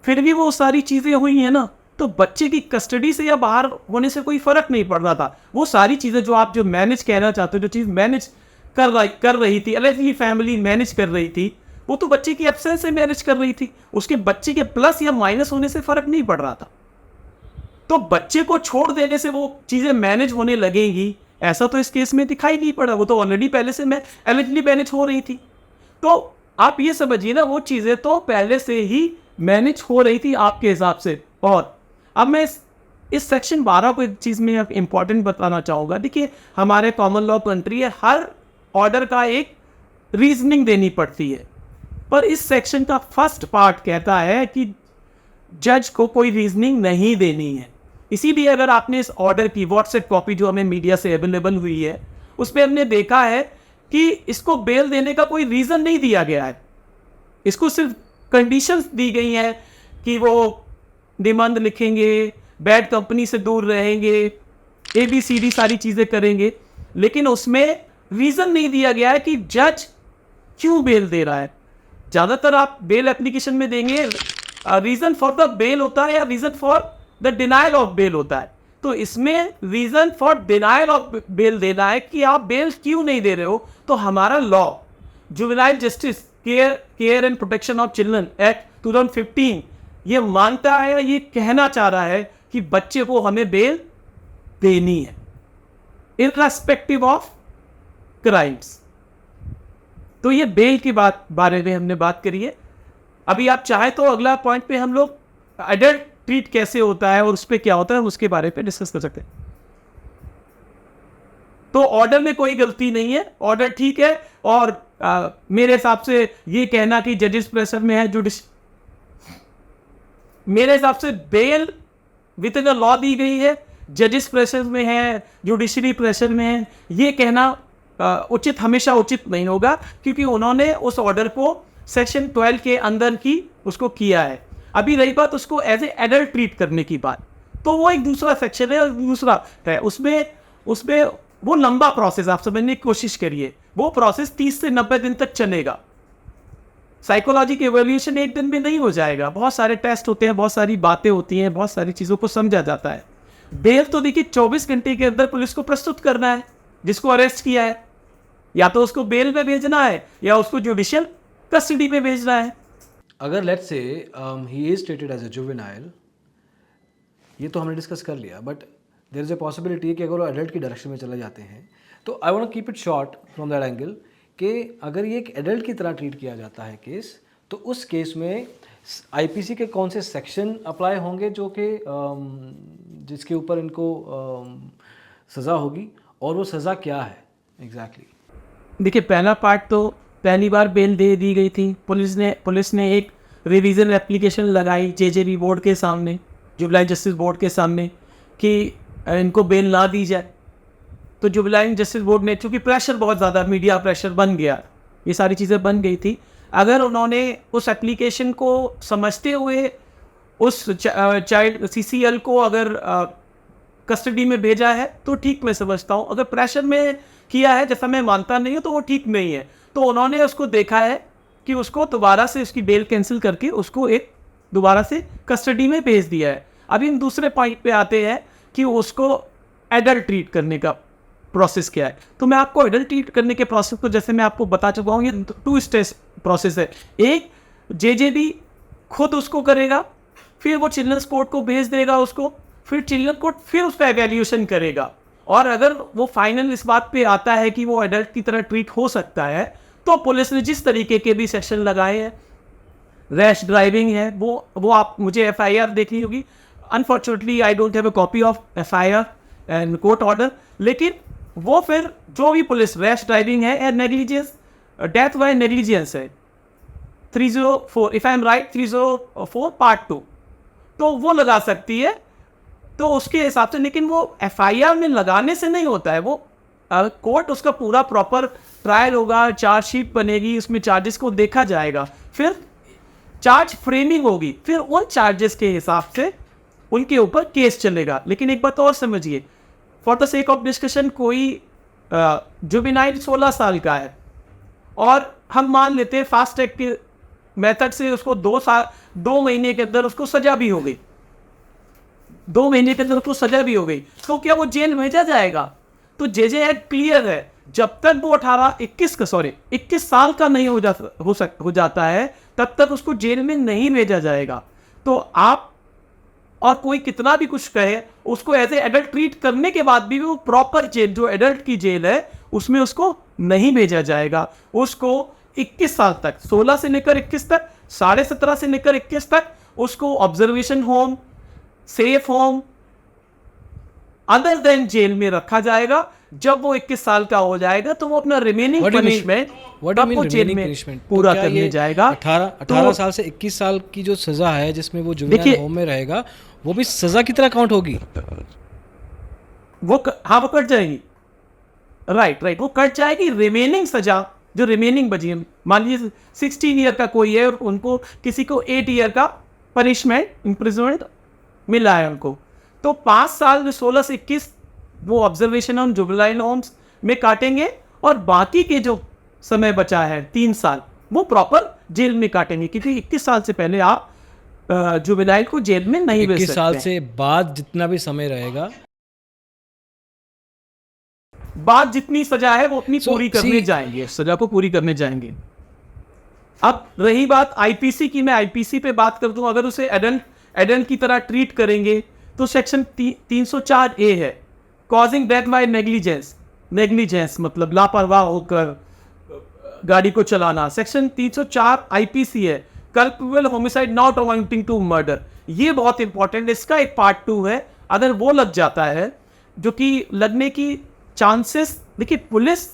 फिर भी वो सारी चीज़ें हुई हैं ना, तो बच्चे की कस्टडी से या बाहर होने से कोई फर्क नहीं पड़ रहा था। वो सारी चीज़ें जो आप जो मैनेज कहना चाहते हो, जो चीज़ मैनेज कर रही थी, अलग फैमिली मैनेज कर रही थी, वो तो बच्चे की एब्सेंस से मैनेज कर रही थी, उसके बच्चे के प्लस या माइनस होने से फर्क नहीं पड़ रहा था। तो बच्चे को छोड़ देने से वो चीजें मैनेज होने लगेंगी, ऐसा तो इस केस में दिखाई नहीं पड़ा। वो तो ऑलरेडी पहले से एलिजिबली मैनेज हो रही थी। तो आप ये समझिए ना, वो चीजें तो पहले से ही मैनेज हो रही थी आपके हिसाब से। और अब मैं इस सेक्शन 12 को एक चीज में इंपॉर्टेंट बताना चाहूंगा। देखिए, हमारे कॉमन लॉ कंट्री है, हर ऑर्डर का एक रीजनिंग देनी पड़ती है, पर इस सेक्शन का फर्स्ट पार्ट कहता है कि जज को कोई रीजनिंग नहीं देनी है। इसीलिए अगर आपने इस ऑर्डर की व्हाट्सएप कॉपी जो हमें मीडिया से अवेलेबल हुई है, उसमें हमने देखा है कि इसको बेल देने का कोई रीजन नहीं दिया गया है, इसको सिर्फ कंडीशंस दी गई हैं कि वो निबंध लिखेंगे, बैड कंपनी से दूर रहेंगे, ABCD सारी चीजें करेंगे, लेकिन उसमें रीजन नहीं दिया गया है कि जज क्यों बेल दे रहा है। ज्यादातर आप बेल एप्लीकेशन में देंगे रीजन फॉर द बेल होता है या reason for the denial of bail होता है। तो इसमें reason for denial of bail देना है कि आप बेल क्यों नहीं दे रहे हो। तो हमारा law juvenile justice care and protection of children act 2015 ये मानता है या ये कहना चाह रहा है कि बच्चे को हमें बेल देनी है इररेस्पेक्टिव ऑफ क्राइम्स। तो ये बेल की बारे में हमने बात करी है। अभी आप चाहे तो अगला पॉइंट पे हम लोग एडल्ट ट्रीट कैसे होता है और उस पर क्या होता है उसके बारे पे डिस्कस कर सकते हैं। तो ऑर्डर में कोई गलती नहीं है, ऑर्डर ठीक है। और मेरे हिसाब से ये कहना कि जजेस प्रेशर में है, मेरे हिसाब से bail within the law दी गई है, जजेस प्रेशर में है, जुडिशरी प्रेशर में है, ये कहना उचित हमेशा उचित नहीं होगा, क्योंकि उन्होंने उस ऑर्डर को सेक्शन 12 के अंदर की उसको किया है। अभी रही बात उसको एज ए एडल्ट ट्रीट करने की बात, तो वो एक दूसरा सेक्शन है और दूसरा है। उसमें वो लंबा प्रोसेस आप समझने की कोशिश करिए, वो प्रोसेस 30 से 90 दिन तक चलेगा। साइकोलॉजी की एवोल्यूशन एक दिन में नहीं हो जाएगा, बहुत सारे टेस्ट होते हैं, बहुत सारी बातें होती हैं, बहुत सारी चीज़ों को समझा जाता है। बेल तो देखिए 24 घंटे के अंदर पुलिस को प्रस्तुत करना है, जिसको अरेस्ट किया है, या तो उसको बेल में भेजना है या उसको जुडिशियल कस्टडी में भेजना है। अगर let's say he is treated as a juvenile, ये तो हमने डिस्कस कर लिया, but there is a possibility कि अगर वो एडल्ट की डायरेक्शन में चले जाते हैं, तो I want to keep it short from that angle कि अगर ये एक एडल्ट की तरह ट्रीट किया जाता है केस, तो उस केस में आईपीसी के कौन से सेक्शन अप्लाई होंगे जो कि जिसके ऊपर इनको सज़ा होगी, और वो सज़ा क्या है एग्जैक्टली? देखिए, पहला पार्ट तो पहली बार बेल दे दी गई थी। पुलिस ने एक रिवीजन एप्लीकेशन लगाई जेजेबी बोर्ड के सामने, जुबिलाइन जस्टिस बोर्ड के सामने, कि इनको बेल ना दी जाए। तो जुबिलाइन जस्टिस बोर्ड ने, चूँकि प्रेशर बहुत ज़्यादा, मीडिया प्रेशर बन गया, ये सारी चीज़ें बन गई थी, अगर उन्होंने उस एप्लीकेशन को समझते हुए उस चाइल्ड CCL को अगर कस्टडी में भेजा है तो ठीक, मैं समझता हूँ। अगर प्रेशर में किया है, जैसा मैं मानता नहीं हूँ, तो वो ठीक नहीं है। तो उन्होंने उसको देखा है कि उसको दोबारा से उसकी बेल कैंसिल करके उसको एक दोबारा से कस्टडी में भेज दिया है। अभी हम दूसरे पॉइंट पे आते हैं कि उसको एडल्ट ट्रीट करने का प्रोसेस क्या है। तो मैं आपको एडल्ट ट्रीट करने के प्रोसेस को, जैसे मैं आपको बता चुका हूँ, ये 2 स्टेज प्रोसेस है। एक, जेजेबी खुद उसको करेगा, फिर वो चिल्ड्रंस कोर्ट को भेज देगा उसको, फिर चिल्ड्रन कोर्ट फिर उसका एवेल्यूशन करेगा, और अगर वो फाइनल इस बात पे आता है कि वो एडल्ट की तरह ट्रीट हो सकता है, तो पुलिस ने जिस तरीके के भी सेक्शन लगाए हैं, रैश ड्राइविंग है, वो आप मुझे FIR देखनी होगी। Unfortunately I don't have a copy of FIR and court order, लेकिन वो फिर जो भी पुलिस, रैश ड्राइविंग है या नेग्लिजेंस, डेथ बाय नेग्लिजेंस है, 304 if I M right, 304 part 2, तो वो लगा सकती है। तो उसके हिसाब से, लेकिन वो FIR में लगाने से नहीं होता है, वो कोर्ट उसका पूरा प्रॉपर ट्रायल होगा, चार्जशीट बनेगी, उसमें चार्जेस को देखा जाएगा, फिर चार्ज फ्रेमिंग होगी, फिर उन चार्जेस के हिसाब से उनके ऊपर केस चलेगा। लेकिन एक बात और समझिए, for the sake of discussion, कोई जुवेनाइल 16 साल का है और हम मान लेते हैं फास्ट ट्रैक के मेथड से उसको 2 महीने के अंदर उसको सजा भी हो गई, 2 महीने के अंदर उसको सजा भी हो गई, तो क्या वो जेल भेजा जाएगा? तो जेजे एक्ट क्लियर है, जब तक वो 21 साल का नहीं हो जाता है, तब तक उसको जेल में नहीं भेजा जाएगा। तो आप और कोई कितना भी कुछ कहे, उसको एज ए एडल्ट ट्रीट करने के बाद भी वो प्रॉपर जेल, जो एडल्ट की जेल है, उसमें उसको नहीं भेजा जाएगा। उसको 21 साल तक, 16 से लेकर 21 तक, 17.5 से लेकर 21 तक उसको observation home, safe home, other than jail में रखा जाएगा। जब वो 21 साल का हो जाएगा तो वो अपना रिमेनिंग पनिशमेंट जेल में पूरा करने जाएगा। 18 साल से 21 साल की जो सजा है, जिसमें वो जुवेनाइल होम में रहेगा, वो भी सजा की तरह काउंट होगी? वो कट जाएगी। राइट, वो कट जाएगी। रिमेनिंग सजा जो रिमेनिंग बची है, मान लीजिए 16 ईयर का कोई है और उनको किसी को 8 ईयर का पनिशमेंट, इम्प्रिजनमेंट मिला है उनको, तो 5 साल 16 से 21 वो ऑब्जर्वेशन ऑन जुवेनाइल होम्स में काटेंगे, और बाकी के जो समय बचा है 3 साल वो प्रॉपर जेल में काटेंगे, क्योंकि 21 साल से पहले आप जुवेनाइल को जेल में नहीं भेज सकते। 21 साल से बाद जितना भी समय रहेगा, बाद जितनी सजा है वो उतनी पूरी करने जाएंगे, सजा को पूरी करने जाएंगे। अब रही बात आईपीसी की, मैं आईपीसी पे बात करता हूँ। अगर उसे एडल्ट की तरह ट्रीट करेंगे तो सेक्शन 304A है, कॉजिंग डेथ बाय नेग्लिजेंस मतलब लापरवाह होकर गाड़ी को चलाना। सेक्शन 304 आईपीसी है, culpable homicide not amounting to murder. ये बहुत इंपॉर्टेंट, इसका एक पार्ट 2 है। अगर वो लग जाता है, जो कि लगने की चांसेस, देखिए पुलिस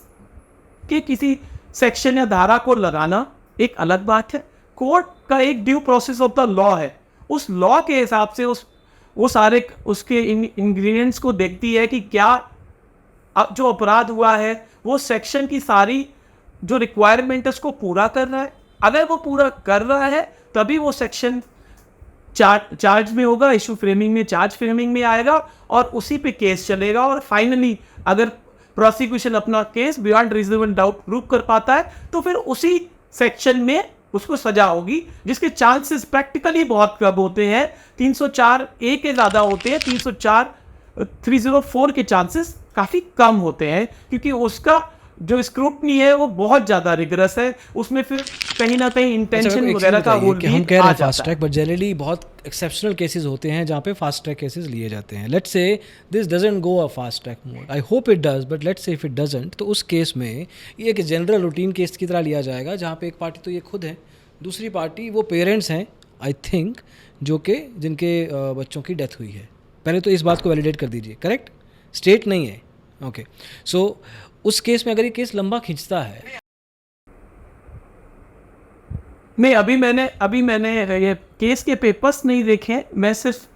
के किसी सेक्शन या धारा को लगाना एक अलग बात है, कोर्ट का एक due process of the law है, उस लॉ के हिसाब से वो सारे उसके इंग्रेडिएंट्स को देखती है कि क्या जो अपराध हुआ है वो सेक्शन की सारी जो रिक्वायरमेंट है उसको पूरा कर रहा है। अगर वो पूरा कर रहा है तभी वो सेक्शन चार्ज में होगा, इशू फ्रेमिंग में, चार्ज फ्रेमिंग में आएगा और उसी पे केस चलेगा। और फाइनली अगर प्रोसिक्यूशन अपना case beyond reasonable doubt prove कर पाता है तो फिर उसी सेक्शन में उसको सजा होगी, जिसके चांसेस प्रैक्टिकली बहुत कम होते हैं। 304A के ज़्यादा होते हैं, 304 के चांसेस काफ़ी कम होते हैं, क्योंकि उसका जो स्क्रूटनी है वो बहुत ज़्यादा रिगरस है, उसमें फिर कहीं ना कहीं इंटेंशन वगैरह का रोल भी हम कह रहे हैं फास्ट ट्रैक, बट जनरली बहुत एक्सेप्शनल केसेस होते हैं जहाँ पे फास्ट ट्रैक केसेस लिए जाते हैं। Let's say this doesn't go a fast track mode, I hope it does, but let's say if it doesn't, तो उस केस में ये एक जनरल रूटीन केस की तरह लिया जाएगा, जहाँ पे एक पार्टी तो ये खुद है, दूसरी पार्टी वो पेरेंट्स हैं, आई थिंक, जो कि जिनके बच्चों की डेथ हुई है। पहले तो इस बात को वैलिडेट कर दीजिए, करेक्ट? स्टेट नहीं है, ओके। सो उस केस में अगर ये केस लंबा खींचता है, नहीं, अभी मैंने ये केस के पेपर्स नहीं देखे, मैं सिर्फ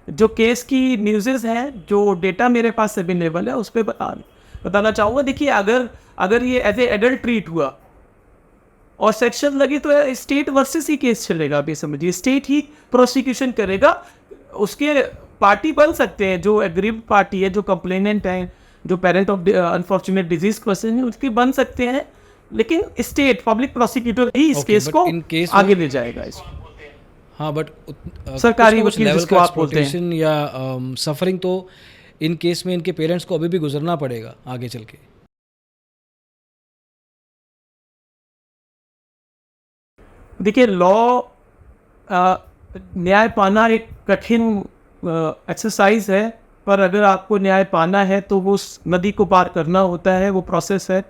जो केस की न्यूज़ेस हैं, जो डेटा मेरे पास अवेलेबल है, उस पर बताना चाहूँगा। देखिए, अगर ये एज ए एडल्ट ट्रीट हुआ और सेक्शन लगी तो स्टेट वर्सेस ही केस चलेगा। अभी समझिए, स्टेट ही प्रोसिक्यूशन करेगा। उसके पार्टी बन सकते हैं, जो एग्रीव पार्टी है, जो कंप्लेनेंट है, जो parent of unfortunate disease person है, उसके बन सकते हैं, लेकिन स्टेट पब्लिक प्रोसिक्यूटर ही इस Okay, केस but को in case आगे ले जाएगा। इसको हाँ, बट सरकारी वकील जिसको आप बोलते हैं। एक्सप्लॉयटेशन या सफरिंग तो इन केस में इनके पेरेंट्स को अभी भी गुजरना पड़ेगा आगे चल के। देखिए, लॉ न्याय पाना एक कठिन एक्सरसाइज है, पर अगर आपको न्याय पाना है तो वो उस नदी को पार करना होता है। वो प्रोसेस है,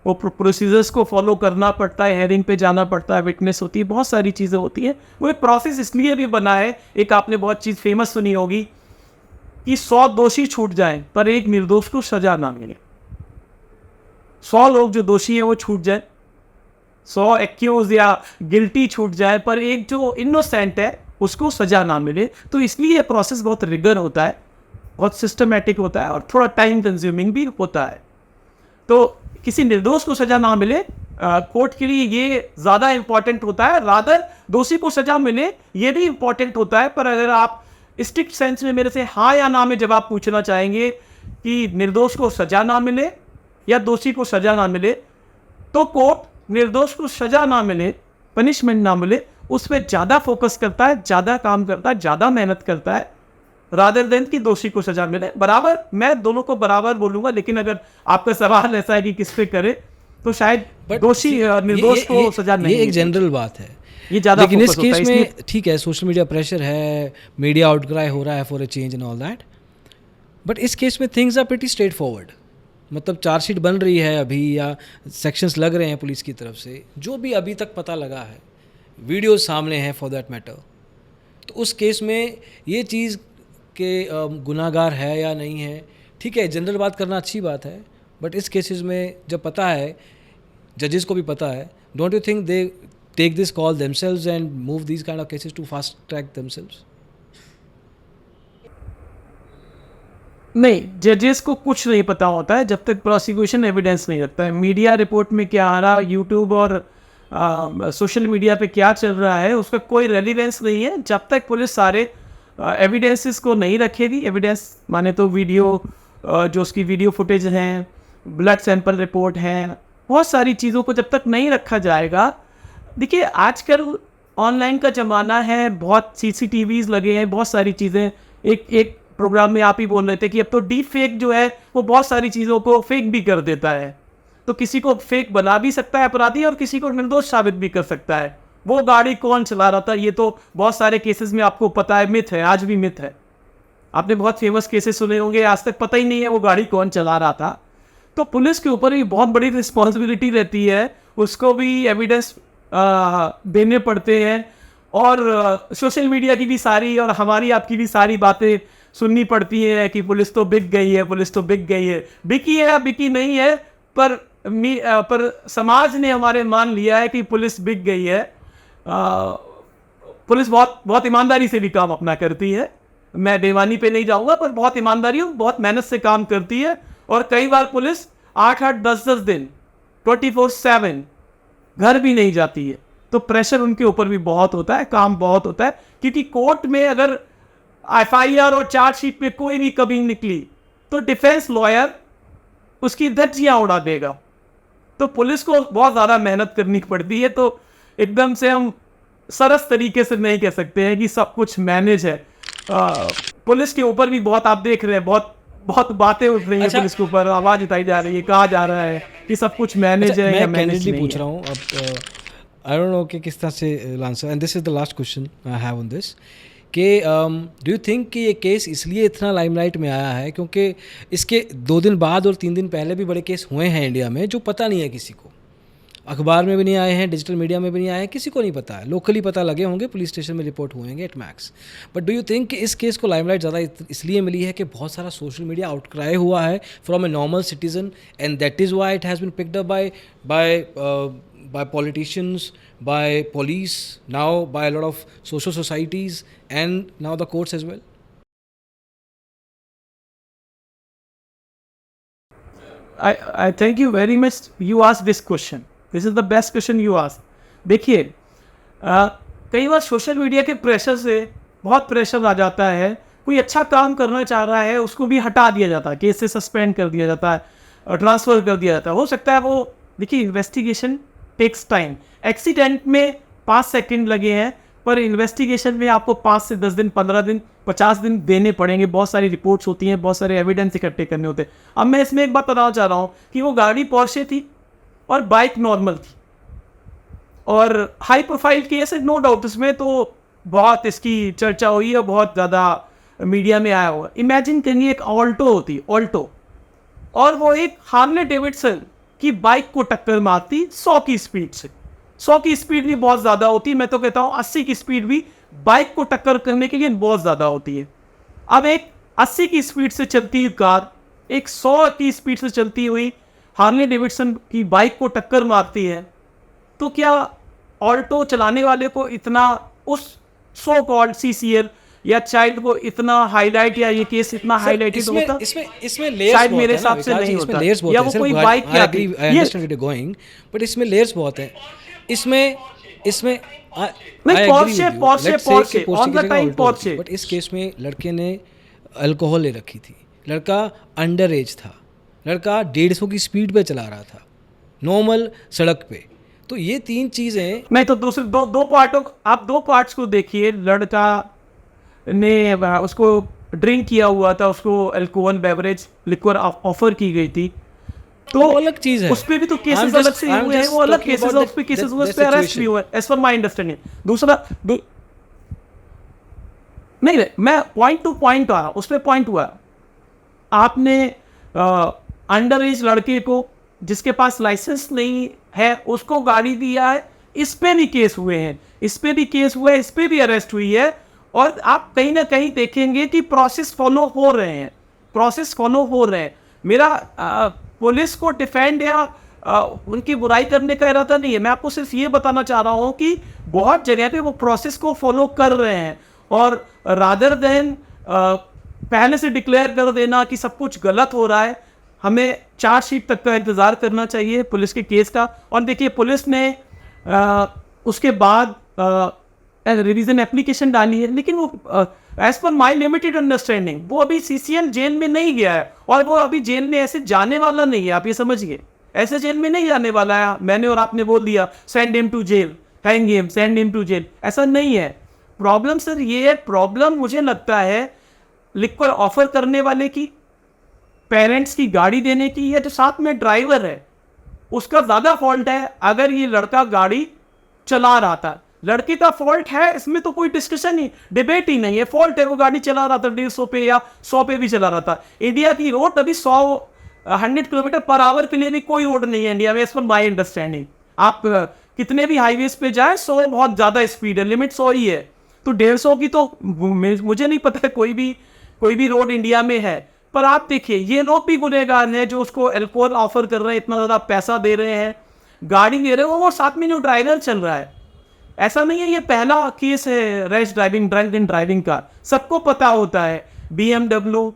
वो प्रोसीजर्स को फॉलो करना पड़ता है, हेयरिंग पे जाना पड़ता है, विटनेस होती है, बहुत सारी चीज़ें होती हैं। वो एक प्रोसेस इसलिए भी बना है, एक आपने बहुत चीज़ फेमस सुनी होगी कि 100 दोषी छूट जाएं पर एक निर्दोष को सजा ना मिले। 100 लोग जो दोषी हैं वो छूट जाए, 100 एक्यूज या गिल्टी छूट जाए, पर एक जो इनोसेंट है उसको सजा ना मिले। तो इसलिए ये प्रोसेस बहुत रिगर होता है, बहुत सिस्टमेटिक होता है और थोड़ा टाइम कंज्यूमिंग भी होता है। तो किसी निर्दोष को सजा ना मिले, कोर्ट के लिए ये ज़्यादा इंपॉर्टेंट होता है, रादर दोषी को सजा मिले ये भी इंपॉर्टेंट होता है। पर अगर आप स्ट्रिक्ट सेंस में मेरे से हाँ या ना में जवाब पूछना चाहेंगे कि निर्दोष को सजा ना मिले या दोषी को सजा ना मिले, तो कोर्ट निर्दोष को सजा ना मिले, पनिशमेंट ना मिले, उस पर ज़्यादा फोकस करता है, ज़्यादा काम करता है, ज़्यादा मेहनत करता है, रादर देन कि दोषी को सजा मिले। बराबर, मैं दोनों को बराबर बोलूंगा, लेकिन अगर आपका सवाल ऐसा है कि किस पे करे, तो शायद दोषी निर्दोष को सजा नहीं। ये एक जनरल बात है, ये ज़्यादा लेकिन इस फोकस होता केस है, में ठीक है, सोशल मीडिया प्रेशर है, मीडिया आउटक्राई हो रहा है for a change and all that, but इस केस में things are pretty straightforward. मतलब चार्जशीट बन रही है अभी या सेक्शंस लग रहे हैं पुलिस की तरफ से, जो भी अभी तक पता लगा है, वीडियो सामने हैं फॉर दैट मैटर, तो उस केस में ये चीज़ के गुनाहगार है या नहीं है, ठीक है, जनरल बात करना अच्छी बात है, बट इस केसेस में जब पता है, जजेस को भी पता है, don't you think they take this call themselves and move these kind of cases to fast track themselves? नहीं, जजेस को कुछ नहीं पता होता है जब तक प्रोसिक्यूशन एविडेंस नहीं रखता है। मीडिया रिपोर्ट में क्या आ रहा, यूट्यूब और सोशल मीडिया पे क्या चल रहा है, उसका कोई रेलिवेंस नहीं है जब तक पुलिस सारे एविडेंसेस को नहीं रखेगी। एविडेंस माने तो वीडियो, जो उसकी वीडियो फुटेज हैं, ब्लड सैंपल रिपोर्ट हैं, बहुत सारी चीज़ों को जब तक नहीं रखा जाएगा। देखिए, आजकल ऑनलाइन का ज़माना है, बहुत CCTVs लगे हैं, बहुत सारी चीज़ें। एक प्रोग्राम में आप ही बोल रहे थे कि अब तो डीप फेक जो है वो बहुत सारी चीज़ों को फेक भी कर देता है, तो किसी को फेक बना भी सकता है अपराधी और किसी को निर्दोष साबित भी कर सकता है। वो गाड़ी कौन चला रहा था, ये तो बहुत सारे केसेस में आपको पता है, मिथ है, आज भी मिथ है। आपने बहुत फेमस केसेस सुने होंगे, आज तक पता ही नहीं है वो गाड़ी कौन चला रहा था। तो पुलिस के ऊपर भी बहुत बड़ी रिस्पॉन्सिबिलिटी रहती है, उसको भी एविडेंस देने पड़ते हैं, और सोशल मीडिया की भी सारी और हमारी आपकी भी सारी बातें सुननी पड़ती है कि पुलिस तो बिक गई है, पुलिस तो बिक गई है। बिकी है या बिकी नहीं है, पर समाज ने हमारे मान लिया है कि पुलिस बिक गई है। पुलिस बहुत बहुत ईमानदारी से भी काम अपना करती है, मैं बेईमानी पे नहीं जाऊंगा, पर बहुत ईमानदारी और बहुत मेहनत से काम करती है। और कई बार पुलिस 8-8, 10-10 दिन 24/7 घर भी नहीं जाती है, तो प्रेशर उनके ऊपर भी बहुत होता है, काम बहुत होता है। क्योंकि कोर्ट में अगर FIR और चार्जशीट में कोई भी कमी निकली तो डिफेंस लॉयर उसकी धज्जियां उड़ा देगा। तो पुलिस को बहुत ज़्यादा मेहनत करनी पड़ती है। तो एकदम से हम सरस तरीके से नहीं कह सकते हैं कि सब कुछ मैनेज है। पुलिस के ऊपर भी बहुत, आप देख रहे हैं, बहुत बहुत बातें उठ रही हैं। अच्छा, पुलिस के ऊपर आवाज़ उठाई जा रही है, कहा जा रहा है कि सब कुछ मैनेज है या मैं मैनेज कैंडिडली नहीं पूछ है। रहा हूँ अब, आई डोंट नो कि किस तरह से answer, and this is the last question I have on this, कि डू यू थिंक कि ये केस इसलिए इतना लाइमलाइट में आया है क्योंकि इसके 2 दिन बाद और 3 दिन पहले भी बड़े केस हुए हैं इंडिया में जो पता नहीं है किसी को, अखबार में भी नहीं आए हैं, डिजिटल मीडिया में भी नहीं आए हैं, किसी को नहीं पता है। लोकली पता लगे होंगे, पुलिस स्टेशन में रिपोर्ट हुए होंगे at max. But do you think कि इस केस को लाइमलाइट ज़्यादा इसलिए मिली है कि बहुत सारा सोशल मीडिया आउटक्राई हुआ है from a normal citizen, and that is why it has been picked up by politicians, by police, now by a lot of social societies, and now the courts as well? I thank you very much. You asked this question. This is the best question you asked. देखिए, कई बार सोशल मीडिया के प्रेशर से बहुत प्रेशर आ जाता है, कोई अच्छा काम करना चाह रहा है उसको भी हटा दिया जाता है, केस से सस्पेंड कर दिया जाता है और ट्रांसफ़र कर दिया जाता है। हो सकता है वो, देखिए, इन्वेस्टिगेशन टेक्स टाइम। एक्सीडेंट में 5 सेकंड लगे हैं, पर इन्वेस्टिगेशन में आपको 5 से 10 दिन, 15 दिन, 50 दिन देने पड़ेंगे। बहुत सारी रिपोर्ट्स होती हैं, बहुत सारे एविडेंस इकट्ठे करने होते हैं। अब मैं इसमें एक बात बताना चाह रहा हूँ कि वो गाड़ी पोर्शे थी और बाइक नॉर्मल थी, और हाई प्रोफाइल केस है, नो डाउट। इसमें तो बहुत इसकी चर्चा हुई है, बहुत ज़्यादा मीडिया में आया हुआ। इमेजिन करिए एक ऑल्टो होती, ऑल्टो, और वो एक हार्ले डेविडसन की बाइक को टक्कर मारती 100 की स्पीड से। 100 की स्पीड भी बहुत ज़्यादा होती है, मैं तो कहता हूँ 80 की स्पीड भी बाइक को टक्कर करने के लिए बहुत ज़्यादा होती है। अब एक 80 की स्पीड से चलती हुई कार एक 100 की स्पीड से चलती हुई हार्ले डेविडसन की बाइक को टक्कर मारती है, तो क्या ऑल्टो चलाने वाले को इतना, उस सो कॉल्ड सीसीएल या चाइल्ड को इतना हाईलाइट, या ये केस इतना हाईलाइटेड होता? इसमें लेयर्स शायद बहुत मेरे है ना, हिसाब से नहीं इसमें होता। लेयर्स बहुत या है। वो सिर्फ कोई गाड़ी- बाइक I क्या agree, I understand where you're going, but इसमें लेयर्स बहुत हैं। इसमें नहीं, Porsche on the time Porsche. But इस केस में लड़के ने अल्कोहल ले रखी थी, लड़का अंडर एज था, लड़का 150 की स्पीड पे चला रहा था नॉर्मल सड़क पे। तो ये 3 चीज़ें नहीं, तो दूसरे दो पार्टों, आप 2 पार्ट्स को देखिए। लड़का ने उसको ड्रिंक किया हुआ था, उसको अल्कोहल बेवरेज लिक्वर ऑफर की गई थी, तो अलग चीज़ है। उस पे भी तो केसेस अलग से हुए हैं, वो अलग केसेस, उस पे केसेस हुए, उस पे अरेस्ट भी हुए, एज पर माय अंडरस्टैंडिंग। दूसरा नहीं, मैं पॉइंट टू पॉइंट आ रहा हूँ, उस पर पॉइंट हुआ। आपने अंडर एज लड़के को, जिसके पास लाइसेंस नहीं है, उसको गाड़ी दिया है, इस पे भी केस हुए हैं, इस पे भी केस हुआ है, इस पे भी अरेस्ट हुई है। और आप कहीं ना कहीं देखेंगे कि प्रोसेस फॉलो हो रहे हैं, प्रोसेस फॉलो हो रहे हैं। मेरा पुलिस को डिफेंड या उनकी बुराई करने का इरादा नहीं है, मैं आपको सिर्फ ये बताना चाह रहा हूँ कि बहुत जगह पे वो प्रोसेस को फॉलो कर रहे हैं। और रादर देन पहले से डिक्लेयर कर देना कि सब कुछ गलत हो रहा है, हमें चार्जशीट तक का इंतज़ार करना चाहिए पुलिस के केस का। और देखिए, पुलिस ने उसके बाद रिवीजन एप्लीकेशन डाली है, लेकिन वो as per my limited understanding वो अभी सीसीएल जेल में नहीं गया है, और वो अभी जेल में ऐसे जाने वाला नहीं है। आप ये समझिए, ऐसे जेल में नहीं जाने वाला है। मैंने और आपने बोल दिया send him to jail, hang him, send him to jail, ऐसा नहीं है। प्रॉब्लम सर ये है, प्रॉब्लम मुझे लगता है लिक्वर ऑफर करने वाले की, पेरेंट्स की गाड़ी देने की, या जो साथ में ड्राइवर है उसका ज़्यादा फॉल्ट है। अगर ये लड़का गाड़ी चला रहा था, लड़के का फॉल्ट है, इसमें तो कोई डिस्कशन ही, डिबेट ही नहीं है, फॉल्ट है, वो गाड़ी चला रहा था 150 पे या 100 पे भी चला रहा था। इंडिया की रोड अभी 100 किलोमीटर पर आवर के लिए भी कोई रोड नहीं है इंडिया में, इस पर माई अंडरस्टैंडिंग। आप कितने भी हाईवेज पे जाए, 100 बहुत ज़्यादा स्पीड है, लिमिट 100 ही है। तो 150 की तो मुझे नहीं पता है कोई भी रोड इंडिया में है। पर आप देखिए, ये लोग भी गुनहगार हैं जो उसको अल्कोहल ऑफर कर रहे हैं, इतना ज़्यादा पैसा दे रहे हैं, गाड़ी दे रहे हैं, वो साथ में जो ड्राइवर चल रहा है। ऐसा नहीं है ये पहला केस है rash driving, drunk and driving का, सबको पता होता है। BMW,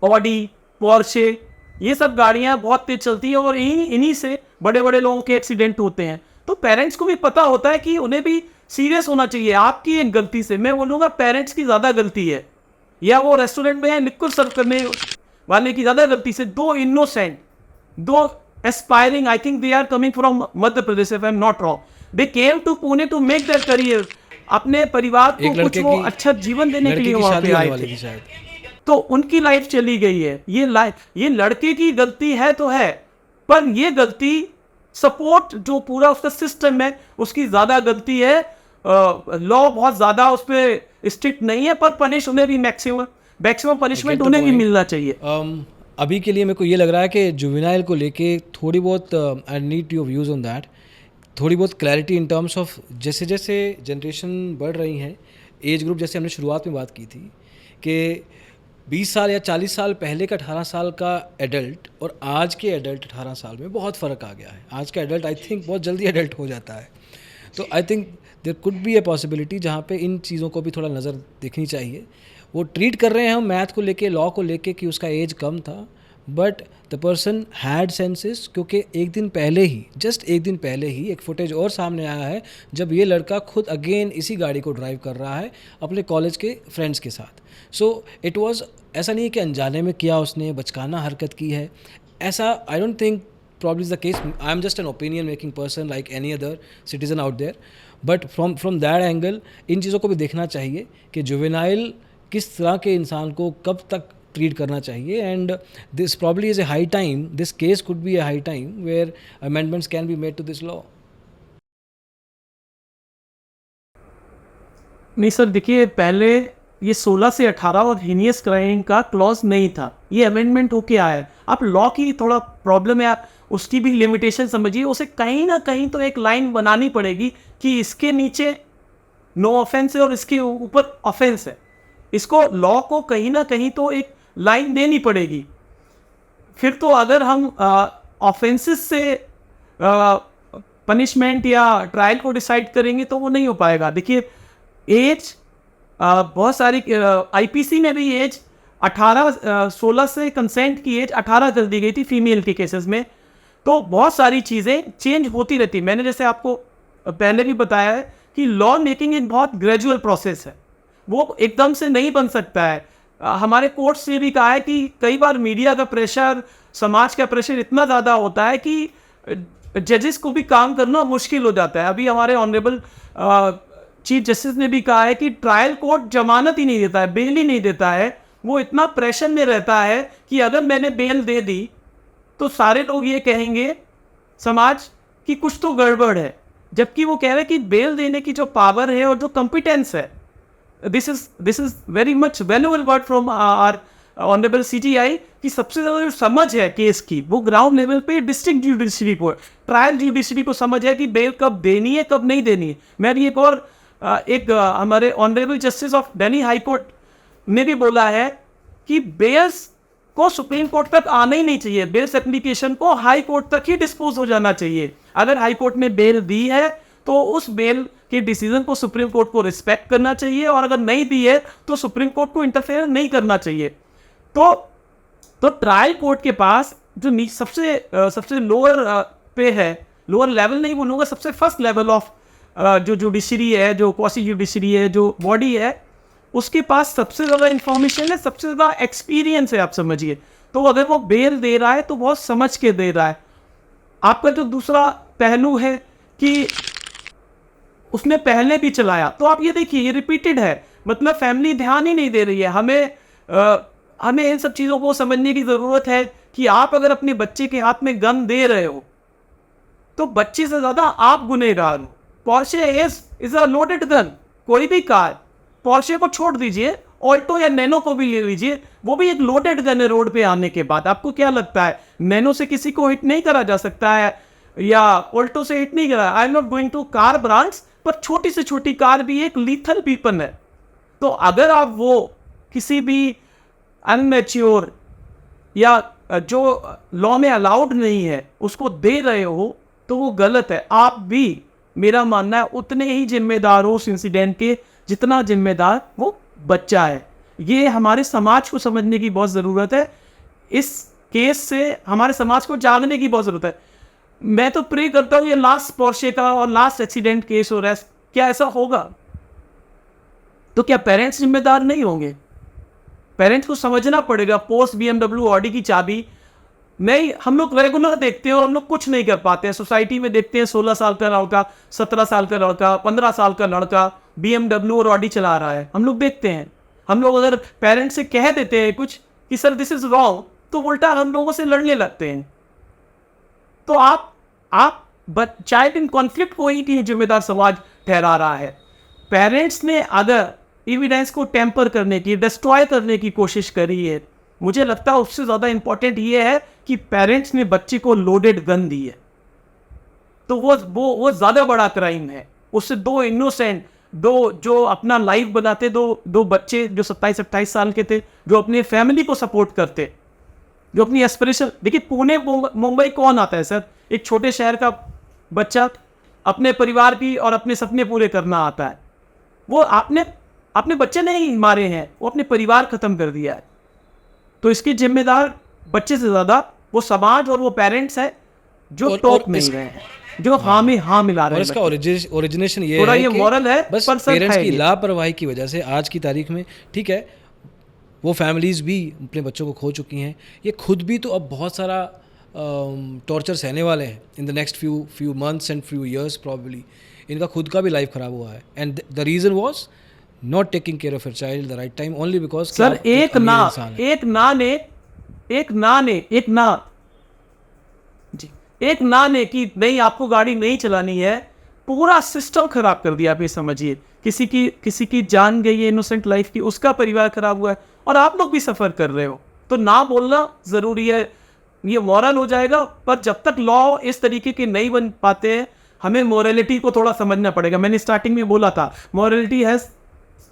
ऑडी, पोर्शे, ये सब गाड़ियां बहुत तेज चलती हैं, और इन्हीं से बड़े बड़े लोगों के एक्सीडेंट होते हैं। तो पेरेंट्स को भी पता होता है कि उन्हें भी सीरियस होना चाहिए। आपकी एक गलती से, मैं बोलूँगा पेरेंट्स की ज़्यादा गलती है, या वो रेस्टोरेंट में लिक्विड सर्व करने वाले की ज़्यादा गलती से। 2 innocent, 2 aspiring, I think they are coming from Madhya Pradesh, if I am not wrong, they came to Pune to make their career, अपने परिवार को कुछ वो अच्छा जीवन देने के लिए वहाँ पे आए थे, तो उनकी लाइफ चली गई है। ये लड़के की गलती है तो है, पर ये गलती सपोर्ट जो पूरा उसका सिस्टम है उसकी ज़्यादा गलती है। लॉ बहुत ज़्यादा उस पर स्ट्रिक्ट नहीं है, पर पनिश उन्हें भी मैक्सिमम पनिशमेंट उन्हें भी मिलना चाहिए। अभी के लिए मेरे को ये लग रहा है कि जुवेनाइल को लेके थोड़ी बहुत I need your views on that, थोड़ी बहुत क्लैरिटी इन टर्म्स ऑफ जैसे जैसे जनरेशन बढ़ रही हैं, एज ग्रुप जैसे हमने शुरुआत में बात की थी कि 20 साल या 40 साल पहले का 18 साल का एडल्ट और आज के एडल्ट 18 साल में बहुत फ़र्क आ गया है। आज का एडल्ट आई थिंक बहुत जल्दी एडल्ट हो जाता है। तो I think there could be a possibility जहाँ पे इन चीज़ों को भी थोड़ा नज़र देखनी चाहिए। वो ट्रीट कर रहे हैं हम मैथ को लेके, लॉ को लेके कि उसका एज कम था, but the person had senses, क्योंकि एक दिन पहले ही, जस्ट एक दिन पहले ही एक फुटेज और सामने आया है जब ये लड़का खुद अगेन इसी गाड़ी को ड्राइव कर रहा है अपने कॉलेज के फ्रेंड्स के साथ। सो इट वाज, ऐसा नहीं है कि अनजाने में किया उसने, बचकाना हरकत की है, ऐसा I don't think probably is the case. I am just an opinion making person like any other citizen out there, but from that angle इन चीज़ों को भी देखना चाहिए कि जुवेनाइल किस तरह के इंसान को कब तक ट्रीट करना चाहिए, and this probably is a high time, this case could be a high time where amendments can be made to this law. नहीं सर, देखिए पहले ये 16 से 18 और हीनियस क्राइम का क्लॉज नहीं था, ये अमेंडमेंट होके आया है। आप लॉ की थोड़ा प्रॉब्लम है, आप उसकी भी लिमिटेशन समझिए, उसे कहीं ना कहीं तो एक लाइन बनानी पड़ेगी कि इसके नीचे नो ऑफेंस है और इसके ऊपर ऑफेंस है। इसको लॉ को कहीं ना कहीं तो एक लाइन देनी पड़ेगी। फिर तो अगर हम ऑफेंसेस से पनिशमेंट या ट्रायल को डिसाइड करेंगे तो वो नहीं हो पाएगा। देखिए एज बहुत सारी आईपीसी में भी एज 16 से कंसेंट की एज 18 कर दी गई थी फीमेल के केसेस में। तो बहुत सारी चीज़ें चेंज होती रहती। मैंने जैसे आपको पहले भी बताया है कि लॉ मेकिंग एक बहुत ग्रेजुअल प्रोसेस है, वो एकदम से नहीं बन सकता है। हमारे कोर्ट से भी कहा है कि कई बार मीडिया का प्रेशर, समाज का प्रेशर इतना ज़्यादा होता है कि जजेस को भी काम करना मुश्किल हो जाता है। अभी हमारे ऑनरेबल चीफ जस्टिस ने भी कहा है कि ट्रायल कोर्ट जमानत ही नहीं देता है, बेल ही नहीं देता है। वो इतना प्रेशर में रहता है कि अगर मैंने बेल दे दी तो सारे लोग ये कहेंगे समाज की कुछ तो गड़बड़ है, जबकि वो कह रहे हैं कि बेल देने की जो पावर है और जो कॉम्पिटेंस है, this is very much valuable word from our honourable CJI कि सबसे ज़्यादा जो समझ है केस की वो ग्राउंड लेवल पे डिस्ट्रिक्ट जुडिशरी को, ट्रायल जुडिशरी को समझ है कि बेल कब देनी है कब नहीं देनी है। मैं भी एक हमारे honourable justice of Delhi high court ने भी बोला है कि बेल्स को सुप्रीम कोर्ट तक आना ही नहीं चाहिए, बेल्स एप्लीकेशन को हाई कोर्ट तक ही डिस्पोज हो जाना चाहिए। अगर हाई कोर्ट ने बेल दी है तो उस बेल के डिसीजन को सुप्रीम कोर्ट को रिस्पेक्ट करना चाहिए, और अगर नहीं दी है तो सुप्रीम कोर्ट को इंटरफेयर नहीं करना चाहिए। तो ट्रायल कोर्ट के पास जो सबसे लोअर पे है, लोअर लेवल नहीं बोलूँगा, सबसे फर्स्ट लेवल ऑफ जो जुडिशरी है, जो क्वासी जुडिशरी है, जो बॉडी है, उसके पास सबसे ज़्यादा इंफॉर्मेशन है, सबसे ज़्यादा एक्सपीरियंस है, आप समझिए। तो अगर वो बेल दे रहा है तो बहुत समझ के दे रहा है। आपका जो दूसरा पहलू है कि उसने पहले भी चलाया, तो आप ये देखिए ये रिपीटेड है, मतलब फैमिली ध्यान ही नहीं दे रही है। हमें इन सब चीज़ों को समझने की ज़रूरत है कि आप अगर अपने बच्चे के हाथ में गन दे रहे हो तो बच्चे से ज़्यादा आप गुनहगार हो। Porsche is a loaded gun, कोई भी कार, पोर्शे को छोड़ दीजिए, ऑल्टो या नैनो को भी ले लीजिए, वो भी एक लोडेड गन है। रोड पे आने के बाद आपको क्या लगता है नैनो से किसी को हिट नहीं करा जा सकता है या ऑल्टो से हिट नहीं करा? I am not going to car brands, पर छोटी से छोटी कार भी एक लीथल वेपन है। तो अगर आप वो किसी भी अनमेच्योर या जो लॉ में अलाउड नहीं है उसको दे रहे हो तो वो गलत है। आप भी, मेरा मानना है, उतने ही जिम्मेदार हो उस इंसिडेंट के जितना जिम्मेदार वो बच्चा है। ये हमारे समाज को समझने की बहुत ज़रूरत है। इस केस से हमारे समाज को जागने की बहुत ज़रूरत है। मैं तो प्रे करता हूँ ये लास्ट पोर्शे का और लास्ट एक्सीडेंट केस हो रहा है, क्या ऐसा होगा तो क्या पेरेंट्स जिम्मेदार नहीं होंगे? पेरेंट्स को समझना पड़ेगा। पोस्ट BMW ऑडी की चाबी नहीं, हम लोग रेगुलर देखते हैं और हम लोग कुछ नहीं कर पाते हैं। सोसाइटी में देखते हैं 16 साल का लड़का, 17 साल का लड़का, 15 साल का लड़का BMW और ऑडी चला रहा है, हम लोग देखते हैं। हम लोग अगर पेरेंट्स से कह देते हैं कुछ कि सर दिस इज रॉन्ग, तो उल्टा हम लोगों से लड़ने लगते हैं। तो आप चाइल्ड इन कॉन्फ्लिक्ट को ही नहीं जिम्मेदार समाज ठहरा रहा है। पेरेंट्स ने अगर एविडेंस को टेम्पर करने की, डिस्ट्रॉय करने की कोशिश करी है मुझे लगता है उससे ज़्यादा इम्पोर्टेंट ये है कि पेरेंट्स ने बच्चे को लोडेड गन दी है, तो वो ज़्यादा बड़ा क्राइम है। उससे दो इनोसेंट, दो जो अपना लाइफ बनाते, दो बच्चे जो 27-28 साल के थे, जो अपने फैमिली को सपोर्ट करते, जो अपनी एस्पिरेशन, देखिए पुणे मुंबई कौन आता है सर? एक छोटे शहर का बच्चा अपने परिवार की और अपने सपने पूरे करना आता है। वो अपने बच्चे नहीं मारे हैं, वो अपने परिवार खत्म कर दिया है। तो इसकी जिम्मेदार बच्चे से ज़्यादा वो समाज और वो पेरेंट्स है जो टॉप नहीं रहे हैं, जो हाँ में हाँ मिला रहे और हैं। इसका ओरिजिनेशन ये थोड़ा है ये कि मॉरल है, बस पर सच पेरेंट्स है की ये। लापरवाही की वजह से आज की तारीख में, ठीक है, वो फैमिलीज़ भी अपने बच्चों को खो चुकी हैं, ये खुद भी तो अब बहुत सारा टॉर्चर सहने वाले हैं in the next few months and few years probably. इनका खुद का भी लाइफ ख़राब हुआ है, and the reason was not taking care of your child the right time, only because sir एक ना ने कि नहीं आपको गाड़ी नहीं चलानी है, पूरा सिस्टम खराब कर दिया। आप ये समझिए, किसी की जान गई है इनोसेंट लाइफ की, उसका परिवार खराब हुआ है, और आप लोग भी सफर कर रहे हो। तो ना बोलना जरूरी है, ये मॉरल हो जाएगा। पर जब तक लॉ इस तरीके के नहीं बन पाते हैं, हमें मोरालिटी को थोड़ा समझना पड़ेगा। मैंने स्टार्टिंग में बोला था, morality has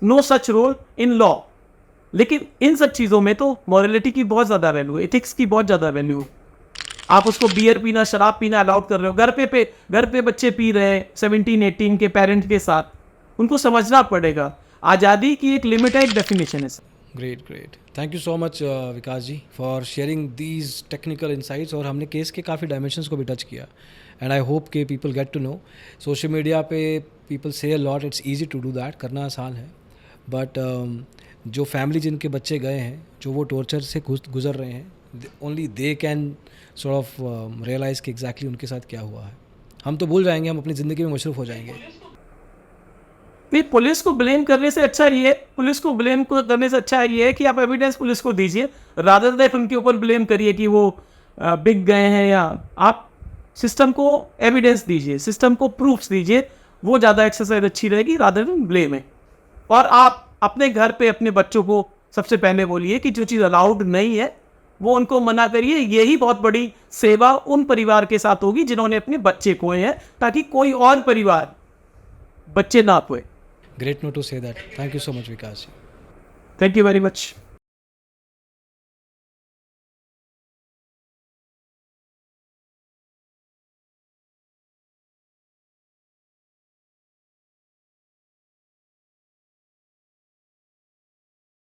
no such role in law, लेकिन इन सब चीज़ों में तो मॉरलिटी की बहुत ज़्यादा वैल्यू है, एथिक्स की बहुत ज़्यादा वैल्यू है। आप उसको बियर पीना, शराब पीना अलाउड कर रहे हो, घर पे बच्चे पी रहे हैं 17-18 के पेरेंट्स के साथ, उनको समझना पड़ेगा। आज़ादी की एक लिमिट है, एक डेफिनेशन है। Great thank you so much Vikas ji for sharing these technical insights. और हमने केस के काफ़ी डायमेंशंस को भी टच किया, एंड आई होप के people get to know. Social media पे people say a lot, it's easy to do that, करना आसान है, बट जो फैमिली जिनके बच्चे गए हैं, जो वो टॉर्चर से गुजर रहे हैं, only they can sort of realise कि एग्जैक्टली उनके साथ क्या हुआ है। हम तो भूल जाएंगे, हम अपनी ज़िंदगी में मशरूफ़ हो जाएंगे। नहीं, पुलिस को ब्लेम करने से अच्छा ये है कि आप एविडेंस पुलिस को दीजिए, रादर देन उनके ऊपर ब्लेम करिए कि वो बिक गए हैं। या आप सिस्टम को एविडेंस दीजिए, सिस्टम को प्रूफ्स दीजिए, वो ज़्यादा एक्सरसाइज अच्छी रहेगी रादर देन ब्लेम है। और आप अपने घर पे अपने बच्चों को सबसे पहले बोलिए कि जो चीज़ अलाउड नहीं है वो उनको मना करिए। यही बहुत बड़ी सेवा उन परिवार के साथ होगी जिन्होंने अपने बच्चे खोए हैं, ताकि कोई और परिवार बच्चे ना खोए। Great note to say that. Thank you so much, Vikas. Thank you very much.